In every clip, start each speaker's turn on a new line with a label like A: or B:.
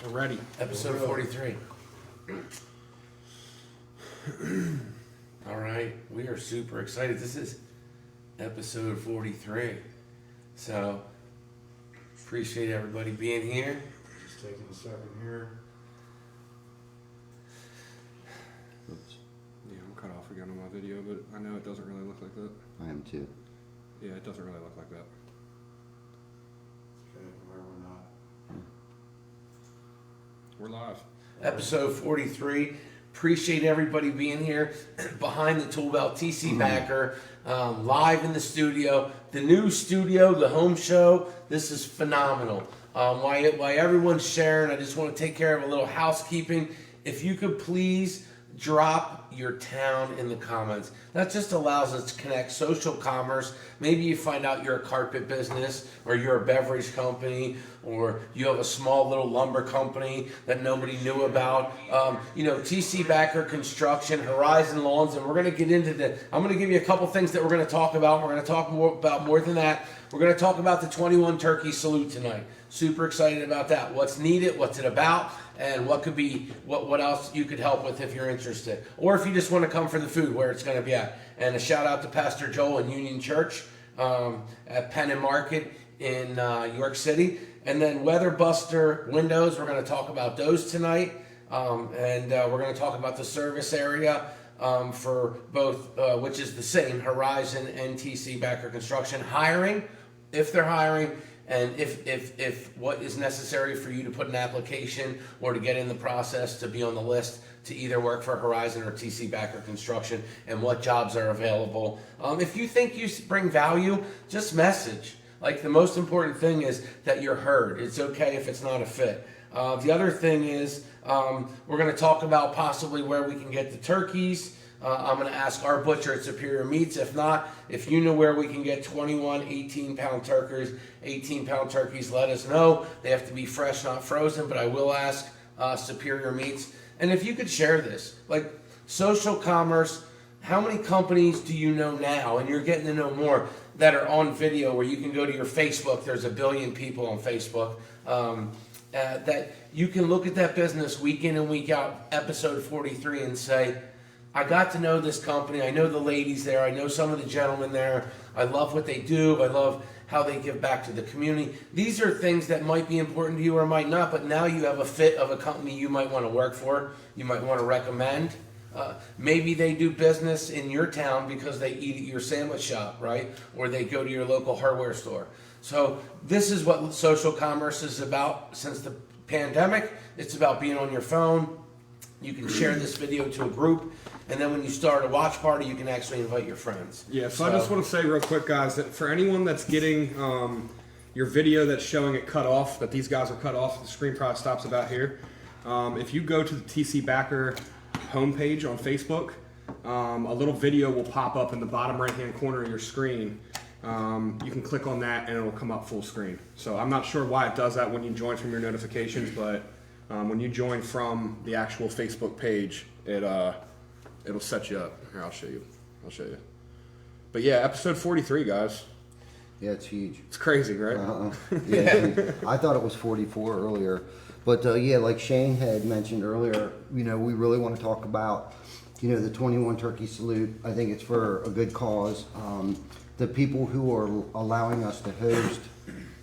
A: We're ready.
B: Episode 43. All right, we are super excited. This is episode 43. So, appreciate everybody being here.
C: Just taking a second here.
A: Yeah, I'm cut off again on my video, but I know it doesn't really look like that.
D: I am too.
A: Yeah, it doesn't really look like that.
C: Okay, where we're not.
A: We're live.
B: Episode 43. Appreciate everybody being here behind the tool belt. TC Backer, live in the studio. The new studio, the home show. This is phenomenal. While everyone's sharing, I just want to take care of a little housekeeping. If you could please drop your town in the comments. That just allows us to connect social commerce. Maybe you find out you're a carpet business, or you're a beverage company, or you have a small little lumber company that nobody knew about. TC Backer Construction, Horizon Lawns, and we're going to get into I'm going to give you a couple things that we're going to talk about. We're going to talk more than that. We're going to talk about the 21 Turkey Salute tonight. Super excited about that. What's needed, what's it about, and what else you could help with if you're interested. Or if you just want to come for the food, where it's going to be at. And a shout out to Pastor Joel and Union Church at Penn and Market in York City. And then Weatherbuster Windows, we're going to talk about those tonight. And we're going to talk about the service area for both, which is the same, Horizon and TC Backer Construction. Hiring, if they're hiring, and if what is necessary for you to put an application or to get in the process to be on the list to either work for Horizon or TC Backer Construction, and what jobs are available. If you think you bring value, just message. Like, the most important thing is that you're heard. It's okay if it's not a fit. The other thing is we're going to talk about possibly where we can get the turkeys. I'm going to ask our butcher at Superior Meats. If not, if you know where we can get 21 18-pound turkeys, let us know. They have to be fresh, not frozen, but I will ask Superior Meats. And if you could share this, like social commerce, how many companies do you know now, and you're getting to know more, that are on video where you can go to your Facebook? There's 1 billion people on Facebook. That you can look at that business week in and week out, episode 43, and say, I got to know this company. I know the ladies there. I know some of the gentlemen there. I love what they do. I love how they give back to the community. These are things that might be important to you or might not, but now you have a fit of a company you might want to work for, you might want to recommend. Maybe they do business in your town because they eat at your sandwich shop, right? Or they go to your local hardware store. So this is what social commerce is about since the pandemic. It's about being on your phone. You can share this video to a group, and then when you start a watch party, you can actually invite your friends.
A: Yeah, so I just want to say real quick, guys, that for anyone that's getting your video that's showing it cut off, that these guys are cut off, the screen probably stops about here. If you go to the TC Backer homepage on Facebook, a little video will pop up in the bottom right-hand corner of your screen. You can click on that and it'll come up full screen. So I'm not sure why it does that when you join from your notifications, but when you join from the actual Facebook page, it'll set you up. Here, I'll show you. But yeah, episode 43, guys.
D: Yeah, it's huge.
A: It's crazy, right?
D: Yeah, I thought it was 44 earlier. But like Shane had mentioned earlier, we really want to talk about, the 21 Turkey Salute. I think it's for a good cause. The people who are allowing us to host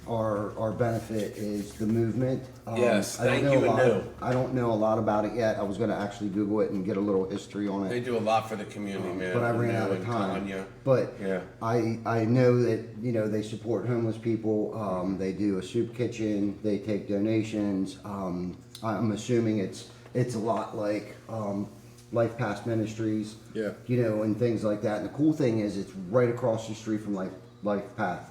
D: our benefit is the movement.
B: Yes,
D: I don't
B: thank you, Anu.
D: I don't know a lot about it yet. I was going to actually Google it and get a little history on it.
B: They do a lot for the community, man.
D: But I ran out
B: Anu
D: of
B: and
D: time.
B: Tanya.
D: But
B: Yeah.
D: I know that they support homeless people. They do a soup kitchen. They take donations. I'm assuming it's a lot like Life Path Ministries.
A: Yeah.
D: And things like that. And the cool thing is it's right across the street from Life Path.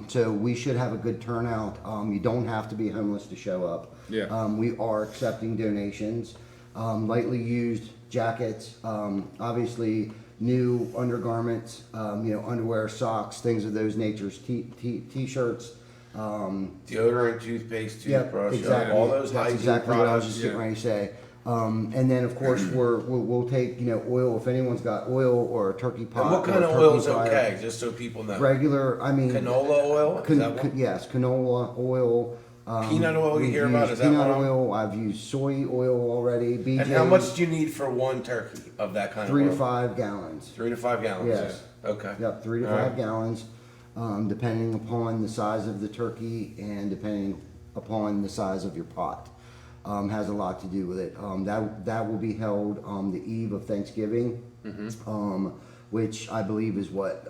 D: So we should have a good turnout. You don't have to be homeless to show up.
A: Yeah.
D: We are accepting donations, lightly used jackets, obviously new undergarments, underwear, socks, things of those natures, t-shirts.
B: Deodorant, toothpaste, toothbrush,
D: exactly.
B: all those
D: That's
B: hygiene
D: exactly what I was
B: products.
D: just getting ready to say. And then of course we'll take oil if anyone's got oil or a turkey pot.
B: And what kind
D: or
B: of
D: turkey
B: oil is
D: fryer.
B: okay, just so people know?
D: Regular, I mean
B: Canola oil? Is that one?
D: yes, canola oil,
B: Peanut oil you
D: we've
B: hear about,
D: used
B: is that
D: peanut
B: one?
D: oil. I've used soy oil already. BJ,
B: And how much do you need for one turkey of that kind
D: 3
B: of
D: to
B: oil?
D: 5 gallons.
B: 3 to 5 gallons.
D: Yes.
B: Okay.
D: Yep, 3 to
B: All
D: 5
B: right.
D: gallons, depending upon the size of the turkey and depending upon the size of your pot. Has a lot to do with it. That will be held on the eve of Thanksgiving, which I believe is what,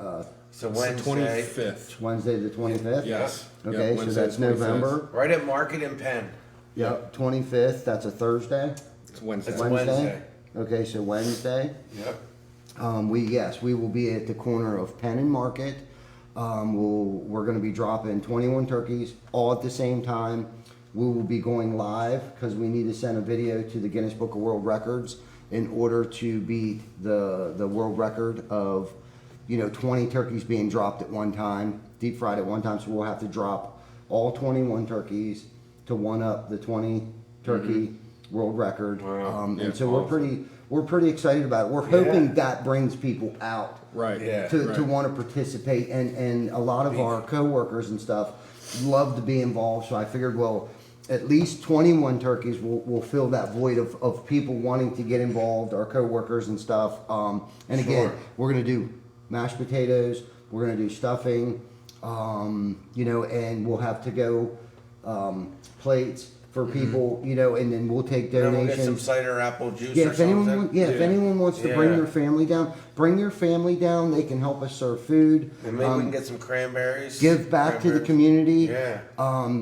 B: So
A: It's the
B: Wednesday,
A: 25th.
D: Wednesday the 25th?
A: Yes.
D: Okay,
A: Yep,
D: so
A: Wednesday
D: that's
A: the 25th.
D: November.
B: right at Market and Penn.
D: Yep, 25th, that's a Thursday.
A: It's Wednesday.
B: It's Wednesday.
D: Okay, so Wednesday.
B: Yep.
D: We will be at the corner of Penn and Market. We're going to be dropping 21 turkeys all at the same time. We will be going live because we need to send a video to the Guinness Book of World Records in order to beat the world record of 20 turkeys being dropped at one time, deep fried at one time. So we'll have to drop all 21 turkeys to one up the 20 turkey world record.
B: Wow.
A: Yeah,
D: And so
A: awesome.
D: we're pretty excited about it. We're hoping that brings people out
A: Right.
B: Yeah.
D: to
A: Right.
D: want to participate, and a lot of our coworkers and stuff love to be involved. So I figured, well, at least 21 turkeys will fill that void of people wanting to get involved, our coworkers and stuff. And again,
B: Sure.
D: we're gonna do mashed potatoes, we're gonna do stuffing, and we'll have to go plates for people, and then we'll take
B: Then we'll get some
D: donations.
B: cider apple juice
D: Yeah,
B: or
D: if anyone,
B: something.
D: if anyone wants to bring
B: Yeah.
D: their family down, bring your family down. They can help us serve food.
B: And maybe we can get some cranberries.
D: Give back to the
B: Cranberries.
D: community.
B: Yeah.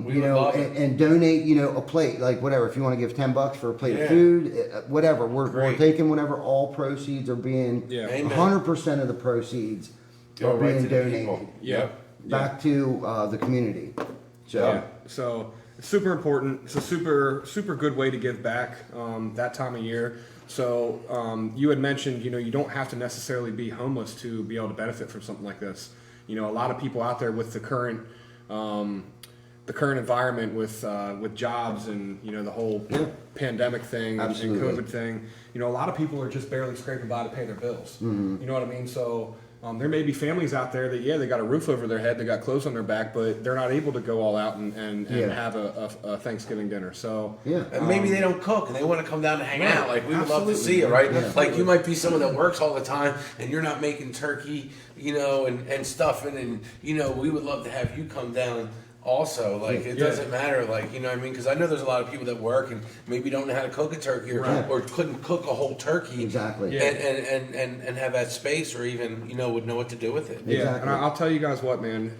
B: We
D: You
B: would
D: know,
B: love it.
D: and donate, a plate, like whatever. If you want to give $10 for a plate
B: Yeah.
D: of food, whatever. We're
B: Great.
D: taking whatever. All proceeds are being,
A: Yeah.
B: Amen.
D: 100% of the proceeds
B: Go
D: are
B: right
D: being
B: to the
D: donated
B: people.
A: Yeah.
D: back to the community. So,
A: Yeah. So it's super important. It's a super good way to give back that time of year. So you had mentioned, you don't have to necessarily be homeless to be able to benefit from something like this. A lot of people out there with the current environment with jobs and the whole pandemic thing and
D: Absolutely.
A: COVID thing. A lot of people are just barely scraping by to pay their bills.
D: Mm-hmm.
A: You know what I mean? So. There may be families out there that they got a roof over their head, they got clothes on their back, but they're not able to go all out and
D: Yeah.
A: have a Thanksgiving dinner. So
D: yeah.
B: And maybe they don't cook and they want to come down and hang
A: Right.
B: out. Like, we would love to
A: Absolutely.
B: see you, right?
D: Yeah.
B: Like, you might be someone that works all the time and you're not making turkey, and stuffing. And, we would love to have you come down also. Like, it
A: Yeah.
B: doesn't matter. Like, you know what I mean? Because I know there's a lot of people that work and maybe don't know how to cook a turkey
A: Right.
B: or couldn't cook a whole turkey.
D: Exactly.
A: Yeah.
B: And have that space or even, would know what to do with it.
A: yeah,
D: Exactly.
A: and I'll tell you guys what, man.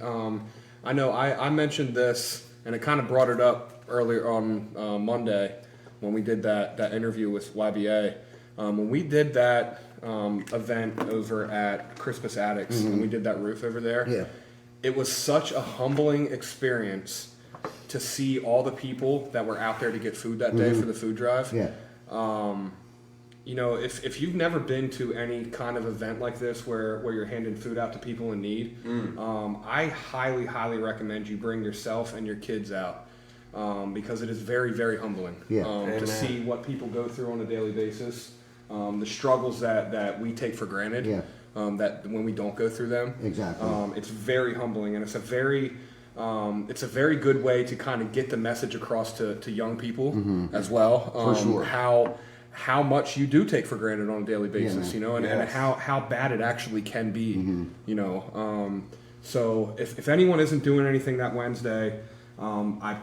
A: I know I mentioned this, and it kind of brought it up earlier on Monday when we did that interview with YBA. When we did that event over at Christmas Attics, and we did that roof over there.
D: Yeah.
A: It was such a humbling experience to see all the people that were out there to get food that day for the food drive.
D: Yeah.
A: If you've never been to any kind of event like this where you're handing food out to people in need, I highly, highly recommend you bring yourself and your kids out because it is very, very humbling
D: Yeah.
A: to
B: Amen.
A: see what people go through on a daily basis, the struggles that we take for granted.
D: Yeah.
A: That when we don't go through them,
D: Exactly.
A: it's very humbling, and it's a very good way to kind of get the message across to young people as well.
D: For sure.
A: How much you do take for granted on a daily basis,
D: man.
A: and
B: Yes.
A: how bad it actually can be, So if anyone isn't doing anything that Wednesday, I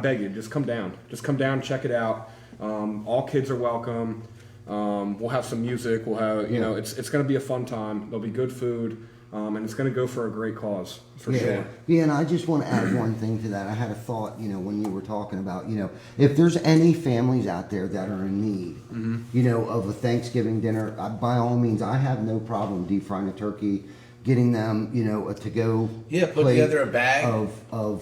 A: beg you, just come down. Just come down, check it out. All kids are welcome. We'll have some music. We'll have, it's going to be a fun time. There'll be good food, and it's going to go for a great cause for sure.
D: Yeah, and I just want to add one thing to that. I had a thought, when you were talking about, if there's any families out there that are in need, of a Thanksgiving dinner, by all means, I have no problem deep frying a turkey, getting them, a to-go
B: Yeah, put
D: plate
B: together a bag.
D: of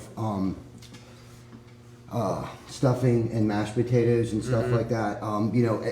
D: stuffing and mashed potatoes and stuff like that.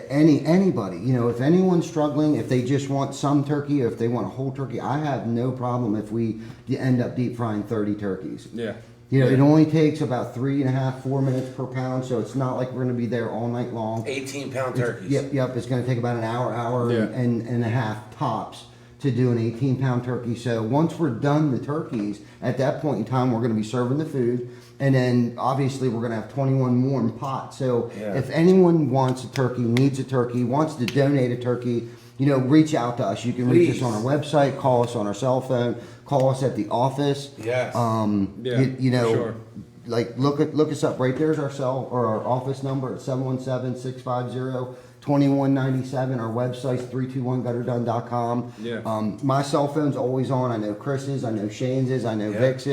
D: Anybody, if anyone's struggling, if they just want some turkey or if they want a whole turkey, I have no problem if we end up deep frying 30 turkeys.
A: Yeah.
D: It only takes about 3.5, 4 minutes per pound, so it's not like we're going to be there all night long.
B: 18-pound turkeys.
D: Yep. It's going to take about an hour
A: Yeah.
D: and a half tops to do an 18-pound turkey. So once we're done the turkeys, at that point in time, we're going to be serving the food. And then obviously we're gonna have 21 warm pots. So
B: Yeah.
D: if anyone wants a turkey, needs a turkey, wants to donate a turkey, you know, reach out to us. You can reach us
B: Please.
D: on our website, call us on our cell phone, call us at the office.
B: Yes.
A: Yeah,
D: You know,
A: for sure.
D: like look us up. Right there's our cell or our office number at 717-650-2197. Our website's 321gutterdone.com.
A: Yeah.
D: My cell phone's always on. I know Chris's, I know Shane's is, I know
B: Yeah.
D: Vic's.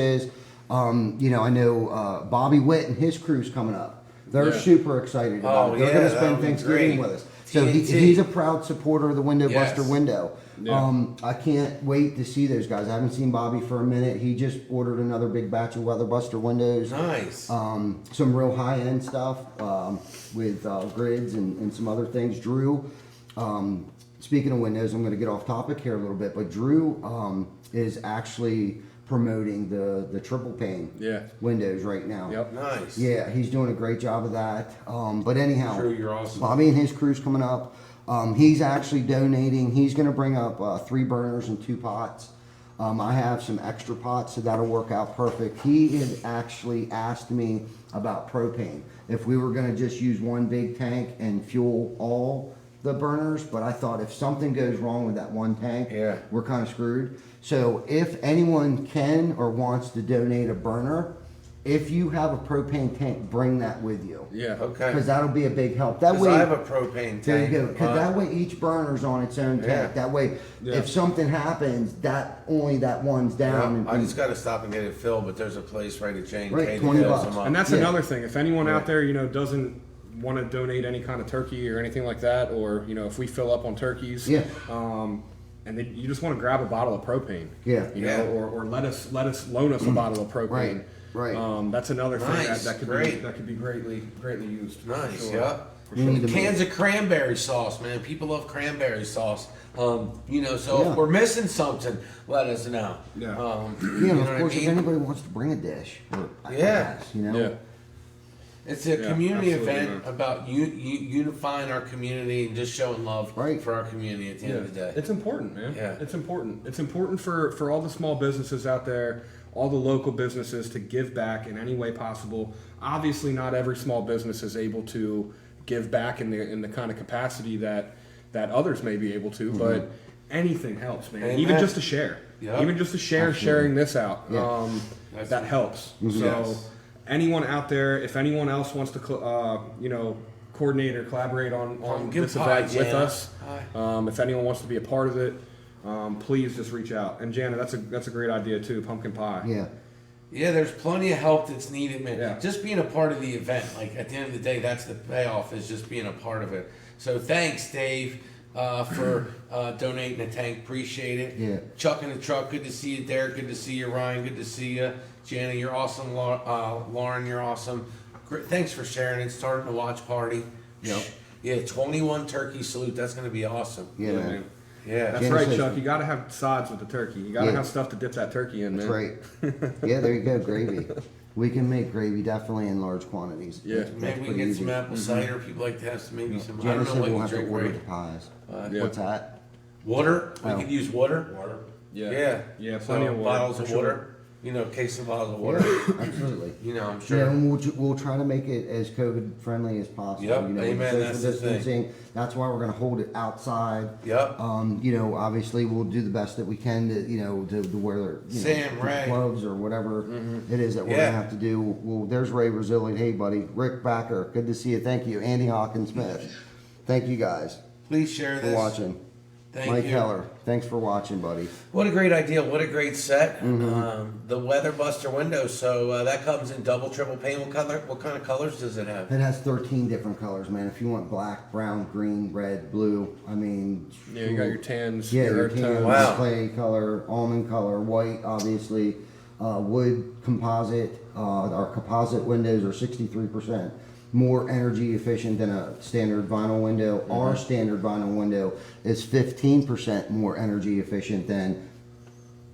D: You know, I know Bobby Witt and his crew's coming up. They're
A: Yeah.
D: super excited about
B: Oh,
D: it. They're
B: yeah,
D: going to
B: that
D: spend
B: would be
D: Thanksgiving
B: great.
D: with us. So
B: TNT.
D: he's a proud supporter of the Window
B: Yes.
D: Buster window.
A: Yeah.
D: I can't wait to see those guys. I haven't seen Bobby for a minute. He just ordered another big batch of Weather Buster windows.
B: Nice.
D: Some real high end stuff with grids and some other things. Drew, speaking of windows, I'm going to get off topic here a little bit, but Drew is actually promoting the triple pane
A: Yeah.
D: windows right now.
A: Yep.
B: Nice.
D: Yeah, he's doing a great job of that. But anyhow,
B: Drew, you're awesome.
D: Bobby and his crew's coming up. He's actually donating. He's going to bring up 3 burners and 2 pots. I have some extra pots, so that'll work out perfect. He had actually asked me about propane. If we were going to just use one big tank and fuel all the burners, but I thought if something goes wrong with that one tank,
B: Yeah.
D: we're kind of screwed. So if anyone can or wants to donate a burner, if you have a propane tank, bring that with you.
A: Yeah.
B: Okay.
D: Because that'll be a big help. That
B: 'Cause
D: way,
B: I have a propane tank.
D: there you go. Because
B: but-
D: that way, each burner's on its own tank.
B: Yeah.
D: That way,
A: Yeah.
D: if something happens, that only that one's down.
B: Yeah, I just got to stop and get it filled, but there's a place right at J&K
D: Right,
B: that
D: 20
B: fills
D: bucks.
B: them up.
A: And that's
D: Yeah.
A: another thing. If anyone
B: Yeah.
A: out there, you know, doesn't want to donate any kind of turkey or anything like that, or you know, if we fill up on turkeys,
D: Yeah.
A: and then you just want to grab a bottle of propane,
D: Yeah.
A: you
B: Yeah.
A: know, or let us loan us a bottle of propane.
D: Right.
A: That's another thing
B: Nice,
A: that could
B: great.
A: be greatly used. for
B: Nice,
A: sure.
B: yeah.
D: We need to
B: Cans of cranberry sauce, man. People love cranberry sauce. You know, so
D: Yeah.
B: if we're missing something, let us know.
A: Yeah.
D: Yeah,
B: you
D: and
B: know
D: of
B: what
D: course,
B: I
D: if
B: mean?
D: anybody wants to bring a dish, I
B: Yeah.
D: guess, you know.
A: Yeah.
B: It's a
A: Yeah,
B: community
A: absolutely,
B: event
A: man.
B: about unifying our community and just showing love
D: Right.
B: for our community at the end of the day.
A: It's important, man.
B: Yeah.
A: It's important. It's important for all the small businesses out there, all the local businesses to give back in any way possible. Obviously, not every small business is able to give back in the kind of capacity that others may be able to, but anything helps, man.
B: Amen.
A: Even just to share.
B: Yep.
A: Even just to share, sharing this out.
D: Yeah.
B: That's-
A: That helps. So
B: Yes.
A: anyone out there, if anyone else wants to, you know, coordinate or collaborate on
B: Pumpkin
A: this
B: pie,
A: event with
B: Jana.
A: us, if anyone wants to be a part of it, please just reach out. And Jana, that's a great idea too. Pumpkin pie.
D: Yeah.
B: Yeah, there's plenty of help that's needed, man.
A: Yeah.
B: Just being a part of the event, like at the end of the day, that's the payoff is just being a part of it. So thanks, Dave, for donating a tank. Appreciate it.
D: Yeah.
B: Chuck in the truck, good to see you. Derek, good to see you. Ryan, good to see you. Jana, you're awesome. Lauren, you're awesome. Thanks for sharing and starting the watch party.
D: Yep.
B: Yeah, 21 turkey salute. That's going to be awesome.
D: Yeah,
A: Yeah,
D: man.
A: man.
B: Yeah.
A: That's
D: Jana
A: right,
D: says-
A: Chuck. You got to have sides with the turkey. You got to
D: Yeah.
A: have stuff to dip that turkey in,
D: That's
A: man.
D: right. Yeah, there you go, gravy. We can make gravy definitely in large quantities.
A: Yeah.
D: That's
B: Maybe we can
D: pretty
B: get
D: easy.
B: some apple cider. People like to have some, maybe some. I
D: Jana
B: don't
D: said
B: know what
D: we'll
B: you
D: have to
B: drink,
D: order
B: right?
D: the pies.
A: Yeah.
D: What's that?
B: Water? We
D: Oh.
B: could use water.
A: Yeah.
B: Yeah.
A: Yeah, plenty
B: So
A: of water,
B: bottles
A: for
B: of
A: sure.
B: water. You know, case of bottles of water.
D: Absolutely.
B: You know, I'm
D: Yeah,
B: sure.
D: and we'll try to make it as COVID friendly as possible.
B: Yep,
D: you know,
B: amen,
D: with
B: that's
D: social
B: the thing.
D: distancing. That's why we're going to hold it outside.
B: Yep.
D: You know, obviously we'll do the best that we can to, you know, to wear you
B: Sam,
D: know,
B: Ray.
D: gloves or whatever it is that we're
B: Yeah.
D: going to have to do. Well, there's Ray Brazilian. Hey, buddy. Rick Backer. Good to see you. Thank you. Andy Hawkins Smith. Thank you guys
B: Please share
D: for
B: this.
D: watching.
B: Thank
D: Mike
B: you.
D: Heller. Thanks for watching, buddy.
B: What a great idea. What a great set.
D: Mm-hmm.
B: The Weather Buster window. So that comes in double, triple pane. What kind of colors does it have?
D: It has 13 different colors, man. If you want black, brown, green, red, blue, I mean.
A: Yeah, you got your tans,
D: Yeah,
A: your
D: your
A: earth
D: tan,
A: tones.
B: Wow.
D: clay color, almond color, white, obviously. Wood composite. Our composite windows are 63% more energy efficient than a standard vinyl window. Our standard vinyl window is 15% more energy efficient than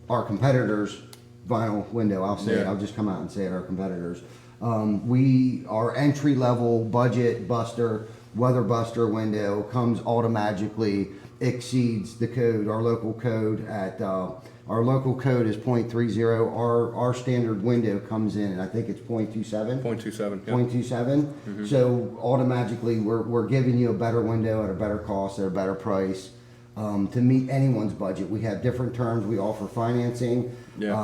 D: our competitors' vinyl window. I'll say it.
A: Yeah.
D: I'll just come out and say it. Our competitors. Our entry level budget buster, weather buster window comes automatically exceeds the code, our local code at Our local code is .30. Our standard window comes in, and I think it's .27.
A: 0.27. Yeah.
D: 0.27. So automatically, we're giving you a better window at a better cost at a better price to meet anyone's budget. We have different terms. We offer financing.
A: Yeah.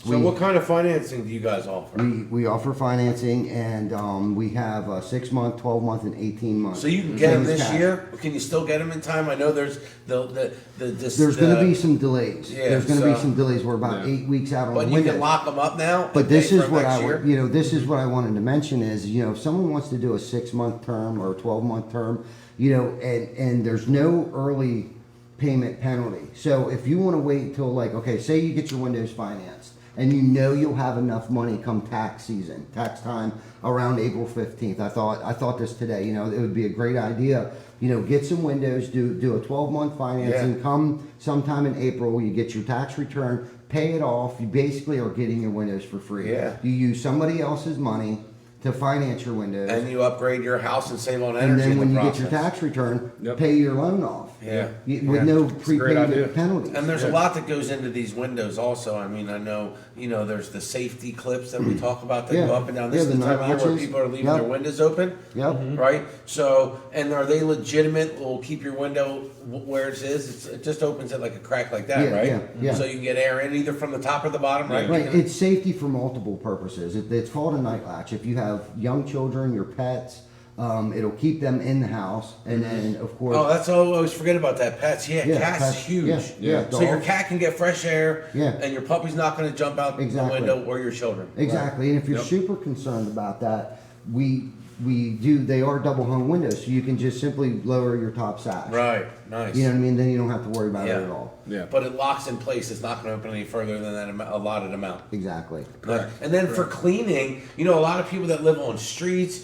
B: So what kind of financing do you guys offer?
D: We offer financing, and we have a 6 month, 12 month, and 18 months.
B: So you can get them
D: Same as
B: this
D: cash.
B: year? Can you still get them in time? I know there's
D: There's going to be some delays.
B: Yeah,
D: There's going to be
B: so-
D: some delays. We're about
A: Yeah.
D: 8 weeks out on
B: But
D: the
B: you
D: window.
B: can lock them up now.
D: But
B: and
D: this
B: pay
D: is
B: for
D: what
B: next
D: I
B: year?
D: would, this is what I wanted to mention is, if someone wants to do a 6 month term or a 12-month term, and there's no early payment penalty. So if you want to wait until okay, say you get your windows financed and you'll have enough money come tax season, tax time around April 15th. I thought this today, it would be a great idea, get some windows, do a 12-month financing,
B: Yeah.
D: come sometime in April, you get your tax return, pay it off. You basically are getting your windows for free.
B: Yeah.
D: You use somebody else's money to finance your windows.
B: And you upgrade your house and save on energy
D: And then
B: in
D: when
B: the
D: you get
B: process.
D: your tax return,
A: Yep.
D: pay your loan off.
B: Yeah.
D: With
A: Yeah.
D: no
A: It's a great idea.
D: prepayment penalties.
B: And there's
A: Yeah.
B: a lot that goes into these windows also. I mean, I know, there's the safety clips that we talk about that
D: Yeah.
B: go up and down. This
D: Yeah,
B: is the
D: the
B: time of
D: night
B: year where
D: watches.
B: people are leaving
D: Yep.
B: their windows open,
D: Yep.
B: right? So, and are they legitimate? Will keep your window where it is? It just opens it like a crack like that,
D: Yeah,
B: right?
D: yeah, yeah.
B: So you can get air in either from the top or the bottom, right?
D: Right, it's safety for multiple purposes. It's called a night latch. If you have young children, your pets, it'll keep them in the house, and then of course,
B: Oh, that's all I always forget about that. Pets, yeah,
D: Yeah,
B: cats
D: pets,
B: huge.
D: yeah, yeah,
B: So your
D: dogs.
B: cat can get fresh air,
D: Yeah.
B: and your puppy's not going to jump out
D: Exactly.
B: the window or your children.
D: exactly. And if you're
A: Yep.
D: super concerned about that, they are double hung windows, so you can just simply lower your top sash.
B: Right, nice.
D: You know what I mean? Then you don't have to worry about it at all.
A: Yeah.
B: But it locks in place. It's not going to open any further than that allotted amount.
D: Exactly.
A: Correct.
B: And then for cleaning, a lot of people that live on streets,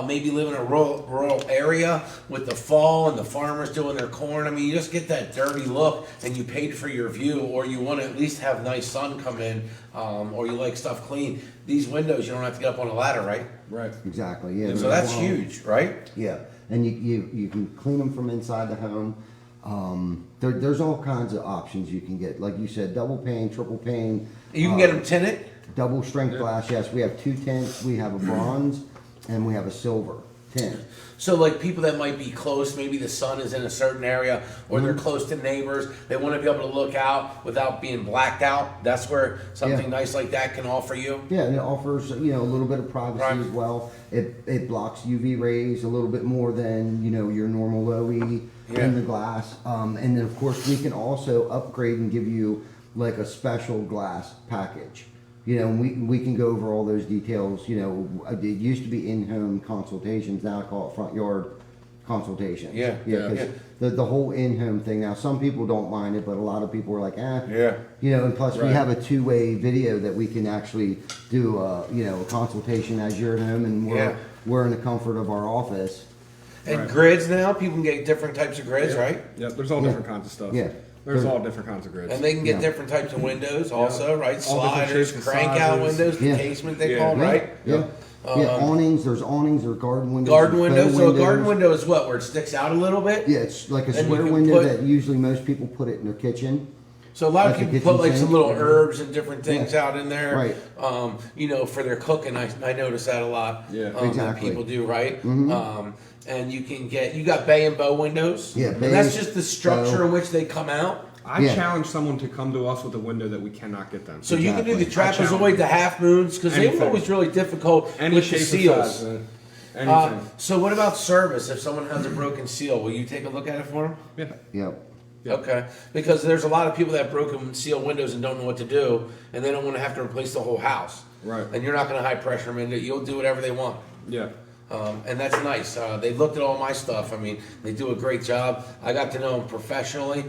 B: maybe live in a rural area with the fall and the farmers doing their corn. I mean, you just get that dirty look, and you paid for your view, or you want to at least have nice sun come in, or you like stuff clean. These windows, you don't have to get up on a ladder, right?
A: Right.
D: Exactly. Yeah.
B: So that's huge, right?
D: Yeah, and you can clean them from inside the home. There's all kinds of options you can get. Like you said, double pane, triple pane.
B: You can get them tinted.
D: Double strength glass. Yes, we have 2 tints. We have a bronze and we have a silver tint.
B: So, like people that might be close, maybe the sun is in a certain area, or they're close to neighbors. They want to be able to look out without being blacked out. That's where something
D: Yeah.
B: nice like that can offer you.
D: Yeah, and it offers a little bit of privacy
B: Right.
D: as well. It blocks UV rays a little bit more than your normal low E
B: Yeah.
D: in the glass. And then of course we can also upgrade and give you like a special glass package. We can go over all those details. It used to be in-home consultations. Now I call it front yard consultations.
B: Yeah,
D: Yeah. 'Cause
B: yeah.
D: the whole in-home thing. Now some people don't mind it, but a lot of people are like,
B: Yeah.
D: and plus we
A: Right.
D: have a two-way video that we can actually do a consultation as you're at home and
B: Yeah.
D: we're in the comfort of our office.
B: And
A: Right.
B: grids now, people can get different types of grids, right?
A: Yeah, there's all
D: Yeah.
A: different kinds of stuff.
D: Yeah.
A: There's
D: There-
A: all different kinds of grids.
B: And they can get
D: Yeah.
B: different types of windows also, right?
A: All different
B: Sliders,
A: shapes and
B: crank out
A: sizes.
B: windows, the
D: Yeah.
B: casement they
A: Yeah.
B: call,
D: Yeah,
B: right?
D: Yeah. Awnings, there's awnings or garden windows.
B: Garden
D: there's
B: windows.
D: bow
B: So a garden
D: windows.
B: window is what, where it sticks out a little bit?
D: Yeah, it's like a
B: And you
D: square
B: can
D: window
B: put-
D: that usually most people put it in their kitchen.
B: So a lot of
D: Like a
B: people put
D: kitchen
B: like some
D: sink?
B: little herbs and different things
D: Yeah.
B: out in there,
D: Right.
B: For their cooking. I notice that a lot.
A: Yeah.
B: that
D: Exactly.
B: people do, right? And you got bay and bow windows.
D: Yeah,
B: and
D: bay,
B: that's just the structure
D: bow.
B: in which they come out.
A: I
D: Yeah.
A: challenge someone to come to us with a window that we cannot get them.
B: So you can do the
A: Exactly. I
B: trapezoid,
A: challenge
B: the half moons, because they were
A: Anything.
B: always really difficult
A: Any
B: with
A: shape
B: the
A: or
B: seals.
A: size, anything.
B: So what about service? If someone has a broken seal, will you take a look at it for them?
A: Yeah.
D: Yep.
A: Yep.
B: Okay, because there's a lot of people that have broken seal windows and don't know what to do, and they don't want to have to replace the whole house.
A: Right.
B: And you're not going to high pressure them into it. You'll do whatever they want.
A: Yeah.
B: And that's nice. They looked at all my stuff. I mean, they do a great job. I got to know them professionally.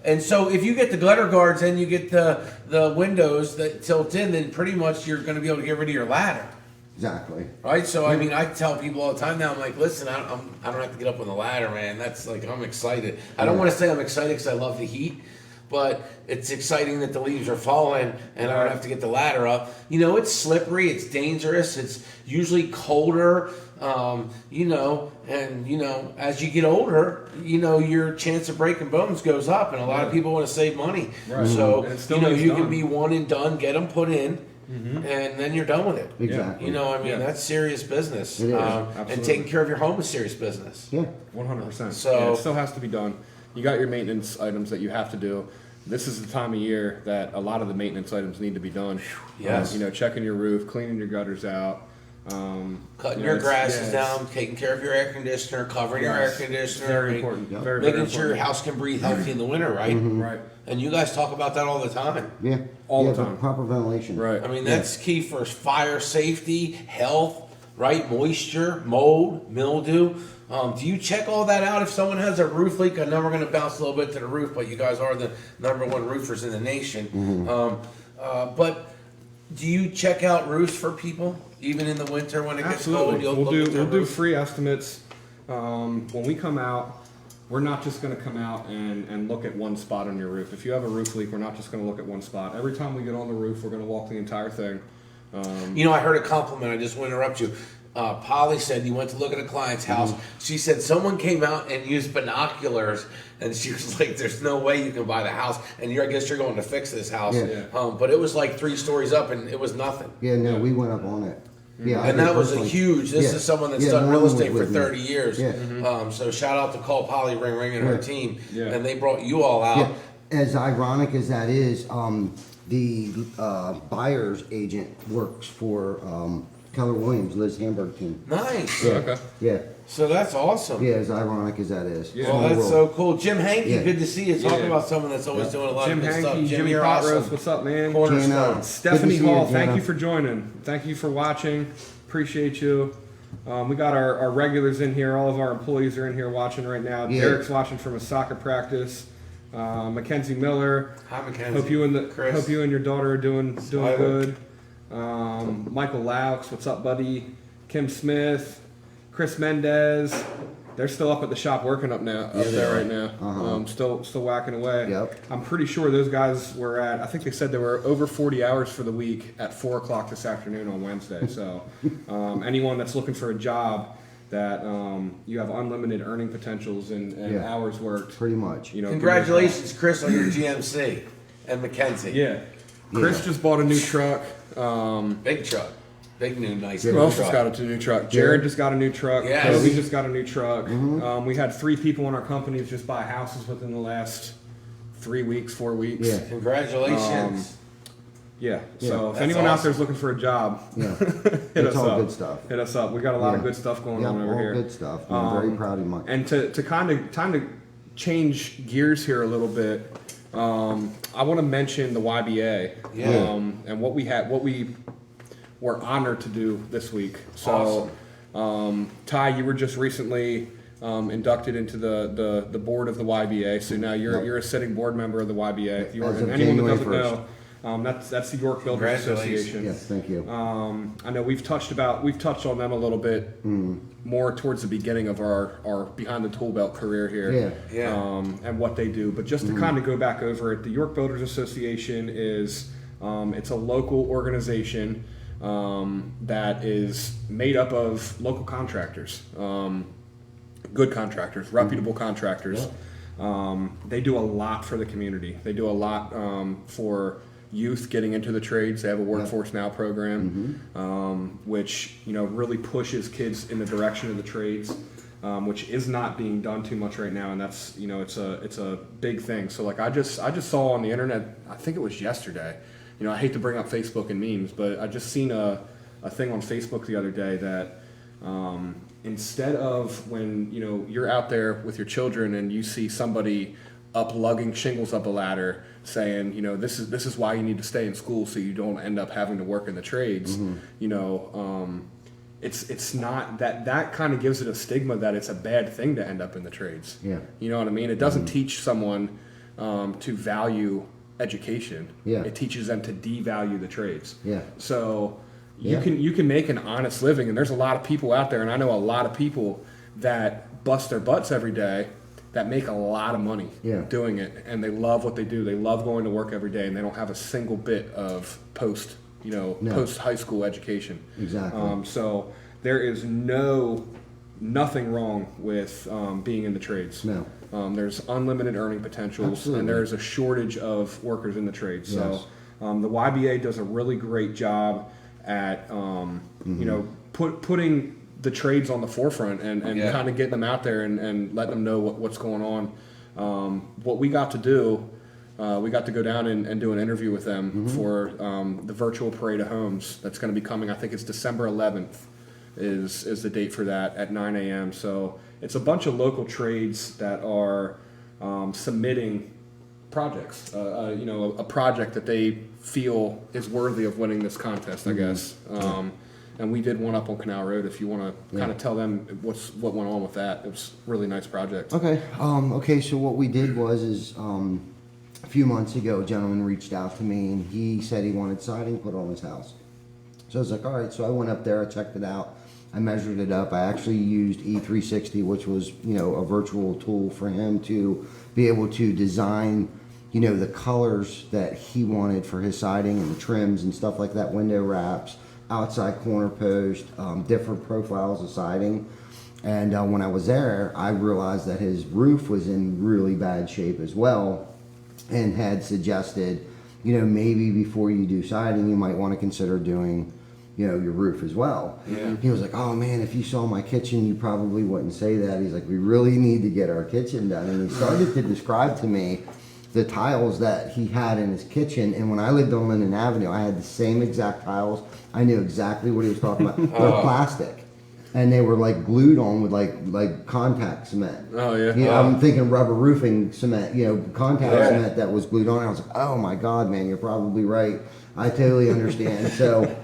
B: And so if you get the gutter guards and you get the windows that tilt in, then pretty much you're going to be able to get rid of your ladder.
D: Exactly.
B: Right, so I mean, I tell people all the time now. I'm like, listen, I don't have to get up on the ladder, man. That's like, I'm excited. I don't want to say I'm excited because I love the heat, but it's exciting that the leaves are falling and I don't have to get the ladder up. You know, it's slippery, it's dangerous, it's usually colder, you know, and, you know, as you get older, you know, your chance of breaking bones goes up, and a lot of people want to save money.
A: Right.
B: So,
A: And it still
B: you know,
A: needs
B: you
A: done.
B: can be one and done, get them put in, and then you're done with it.
D: Exactly.
B: You know, I mean,
A: Yeah.
B: that's serious business.
D: It is.
B: And
A: Absolutely.
B: taking care of your home is serious business.
D: Yeah.
A: 100%.
B: So-
A: Yeah, it still has to be done. You got your maintenance items that you have to do. This is the time of year that a lot of the maintenance items need to be done.
B: Yes.
A: You know, checking your roof, cleaning your gutters out.
B: Cutting
A: you know,
B: your
A: it's-
B: grasses
A: yeah, it's-
B: down, taking care of your air conditioner, covering your air
A: Yes,
B: conditioner.
A: it's very
B: I mean,
A: important.
D: Yeah.
A: Very,
B: Making
A: very
B: sure your
A: important.
B: house can breathe healthy in the winter, right?
A: Right.
B: And you guys talk about that all the time.
D: Yeah.
A: All the
D: Yeah,
A: time.
D: Proper ventilation.
A: Right.
B: I mean, that's key for fire safety, health, right? Moisture, mold, mildew. Do you check all that out if someone has a roof leak? I know we're going to bounce a little bit to the roof, but you guys are the #1 roofers in the nation. But do you check out roofs for people, even in the winter when it gets cold?
A: Absolutely.
B: You'll
A: We'll
B: look
A: do
B: at their
A: we'll do
B: roof?
A: free estimates. When we come out, we're not just going to come out and look at one spot on your roof. If you have a roof leak, we're not just going to look at one spot. Every time we get on the roof, we're going to walk the entire thing.
B: You know, I heard a compliment. I just want to interrupt you. Polly said you went to look at a client's house. She said someone came out and used binoculars, and she was like, "There's no way you can buy the house." And I guess you're going to fix this house.
D: Yeah.
B: But it was like 3 stories up, and it was nothing.
D: Yeah, no, we went up on it. Yeah, I
B: And
D: did
B: that was a
D: personally.
B: huge. This
D: Yeah.
B: is someone that's
D: Yeah,
B: done real
D: Norman was
B: estate for
D: with me.
B: 30 years.
D: Yeah.
B: So shout out to Call Polly Ring and her
D: Yeah.
B: team.
A: Yeah.
B: And they brought you all out.
D: Yeah, as ironic as that is, the buyer's agent works for Keller Williams, Liz Hamburg team.
B: Nice.
A: Okay.
D: Yeah,
B: So that's awesome.
D: yeah, as ironic as that is.
A: Yeah.
B: Well,
D: Small
B: that's
D: world.
B: so cool. Jim Hankey,
D: Yeah.
B: good to see you. Talk
A: Yeah.
B: about someone that's always doing a lot
A: Jim
B: of good stuff.
A: Hankey, Jimmy
B: you're
A: Pot
B: awesome.
A: Roast, what's up, man?
B: Cornerstone.
D: Jana.
A: Stephanie
D: Good to see you,
A: Hall, thank
D: Jana.
A: you for joining. Thank you for watching. Appreciate you. We got our regulars in here. All of our employees are in here watching right now.
D: Yeah.
A: Derek's watching from a soccer practice. Mackenzie Miller.
B: Hi, Mackenzie.
A: Hope you and your daughter are doing
B: Slider.
A: good. Michael Laux, what's up, buddy? Kim Smith, Chris Mendez. They're still up at the shop working up there right now. Still whacking away.
D: Yep.
A: I'm pretty sure those guys were at. I think they said they were over 40 hours for the week at 4 o'clock this afternoon on Wednesday. So, anyone that's looking for a job that you have unlimited earning potentials and
D: Yeah.
A: hours worked,
D: Pretty much.
A: you know.
B: Congratulations, Chris, on your GMC and Mackenzie.
A: Yeah. Chris just bought a new truck.
B: Big truck. Big new nice
A: Who
B: new
A: else
B: truck.
A: just got a new truck? Jared just got a new truck.
B: Yes.
A: Kobe just got a new truck. We had 3 people in our companies just buy houses within the last 3 weeks, 4 weeks.
D: Yeah.
B: Congratulations.
A: Yeah.
D: Yeah.
A: So if
B: That's
A: anyone out
B: awesome.
A: there's looking for a job,
D: Yeah,
A: hit
D: it's
A: us
D: all
A: up.
D: good stuff.
A: Hit us up. We got a lot of
D: Yeah.
A: good stuff going
D: Yeah,
A: on over
D: all
A: here.
D: good stuff. I'm very proud of you, Mike.
A: And to kind of change gears here a little bit, I want to mention the YBA
B: Yeah.
A: and what we were honored to do this week. So, Ty, you were just recently inducted into the board of the YBA. So now you're a sitting board member of the YBA. If you
D: As
A: are,
D: of
A: anyone that
D: January
A: doesn't know, that's the York Builders
B: Congratulations.
A: Association.
D: Yes, thank you.
A: I know we've touched on them a little bit more towards the beginning of our behind the tool belt career here.
B: Yeah.
A: And what they do. But just to kind of go back over it, the York Builders Association is it's a local organization that is made up of local contractors, good contractors, reputable contractors. They do a lot for the community. They do a lot for youth getting into the trades. They have a Workforce Now program, which really pushes kids in the direction of the trades, which is not being done too much right now, and that's it's a big thing. So like I just saw on the internet, I think it was yesterday. I hate to bring up Facebook and memes, but I just seen a thing on Facebook the other day that instead of when you're out there with your children and you see somebody up lugging shingles up a ladder saying this is why you need to stay in school so you don't end up having to work in the trades, it's not that kind of gives it a stigma that it's a bad thing to end up in the trades.
D: Yeah.
A: You know what I mean? It doesn't teach someone to value education.
D: Yeah.
A: It teaches them to devalue the trades.
D: Yeah.
A: So you
D: Yeah.
A: can make an honest living, and there's a lot of people out there, and I know a lot of people that bust their butts every day that make a lot of money
D: Yeah.
A: doing it, and they love what they do. They love going to work every day, and they don't have a single bit of post high school education.
D: Exactly.
A: So there is nothing wrong with being in the trades.
D: No.
A: There's unlimited earning potentials,
D: Absolutely.
A: and there's a shortage of workers in the trades.
D: Yes.
A: So the YBA does a really great job at putting the trades on the forefront and
B: Yeah.
A: kind of getting them out there and letting them know what's going on. What we got to do, we got to go down and do an interview with them for the virtual parade of homes that's going to be coming. I think it's December 11th is the date for that at 9 a.m. So it's a bunch of local trades that are submitting projects, a project that they feel is worthy of winning this contest, I guess. And we did one up on Canal Road. If you want to kind of tell them what went on with that, it was a really nice project.
D: Okay. Okay. So what we did was a few months ago, a gentleman reached out to me and he said he wanted siding put on his house. So I was like, all right. So I went up there, I checked it out, I measured it up. I actually used E360, which was a virtual tool for him to be able to design the colors that he wanted for his siding and the trims and stuff like that, window wraps, outside corner post, different profiles of siding. And when I was there, I realized that his roof was in really bad shape as well, and had suggested, maybe before you do siding, you might want to consider doing, your roof as well.
B: Yeah.
D: He was like, oh man, if you saw my kitchen, you probably wouldn't say that. He's like, we really need to get our kitchen done. And he started to describe to me the tiles that he had in his kitchen. And when I lived on Linden Avenue, I had the same exact tiles. I knew exactly what he was talking about. They're plastic. And they were like glued on with like contact cement.
A: Oh, yeah.
D: I'm thinking rubber roofing cement, contact cement that was glued on. I was like, oh my God, man, you're probably right. I totally understand. So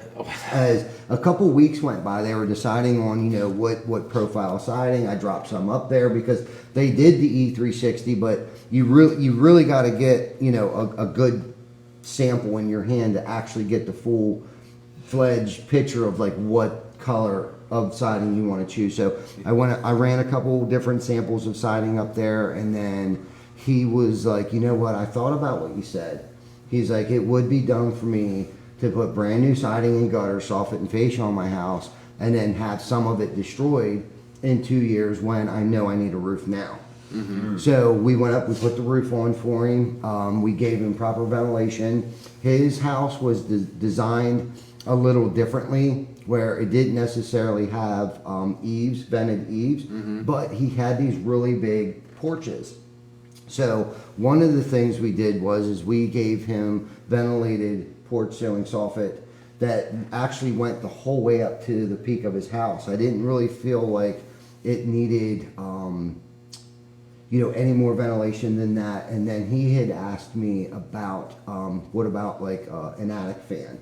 D: as a couple weeks went by, they were deciding on, what profile siding. I dropped some up there because they did the E360, but you really got to get, a good sample in your hand to actually get the full-fledged picture of like what color of siding you want to choose. So I ran a couple different samples of siding up there, and then he was like, you know what, I thought about what you said. He's like, it would be dumb for me to put brand new siding and gutter, soffit and fascia on my house, and then have some of it destroyed in 2 years when I know I need a roof now. So we went up, we put the roof on for him. We gave him proper ventilation. His house was designed a little differently, where it didn't necessarily have vented eaves, but he had these really big porches. So one of the things we did was we gave him ventilated porch ceiling soffit that actually went the whole way up to the peak of his house. I didn't really feel like it needed any more ventilation than that. And then he had asked me about what about like an attic fan.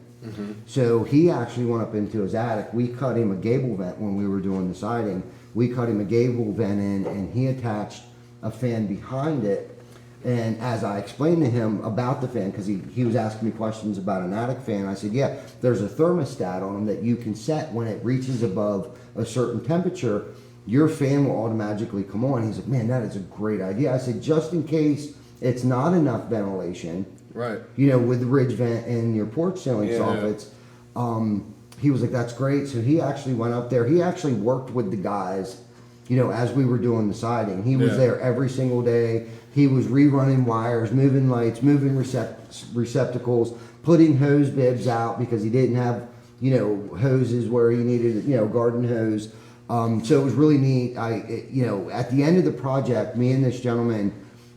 D: So he actually went up into his attic. We cut him a gable vent when we were doing the siding. We cut him a gable vent in, and he attached a fan behind it. And as I explained to him about the fan, because he was asking me questions about an attic fan, I said, yeah, there's a thermostat on them that you can set when it reaches above a certain temperature, your fan will automatically come on. He's like, man, that is a great idea. I said, just in case it's not enough ventilation,
A: Right.
D: with the ridge vent and your porch ceiling soffits, he was like, that's great. So he actually went up there. He actually worked with the guys, as we were doing the siding. He was there every single day. He was rerunning wires, moving lights, moving receptacles, putting hose bibs out because he didn't have, hoses where he needed, garden hose. So it was really neat. At the end of the project, me and this gentleman,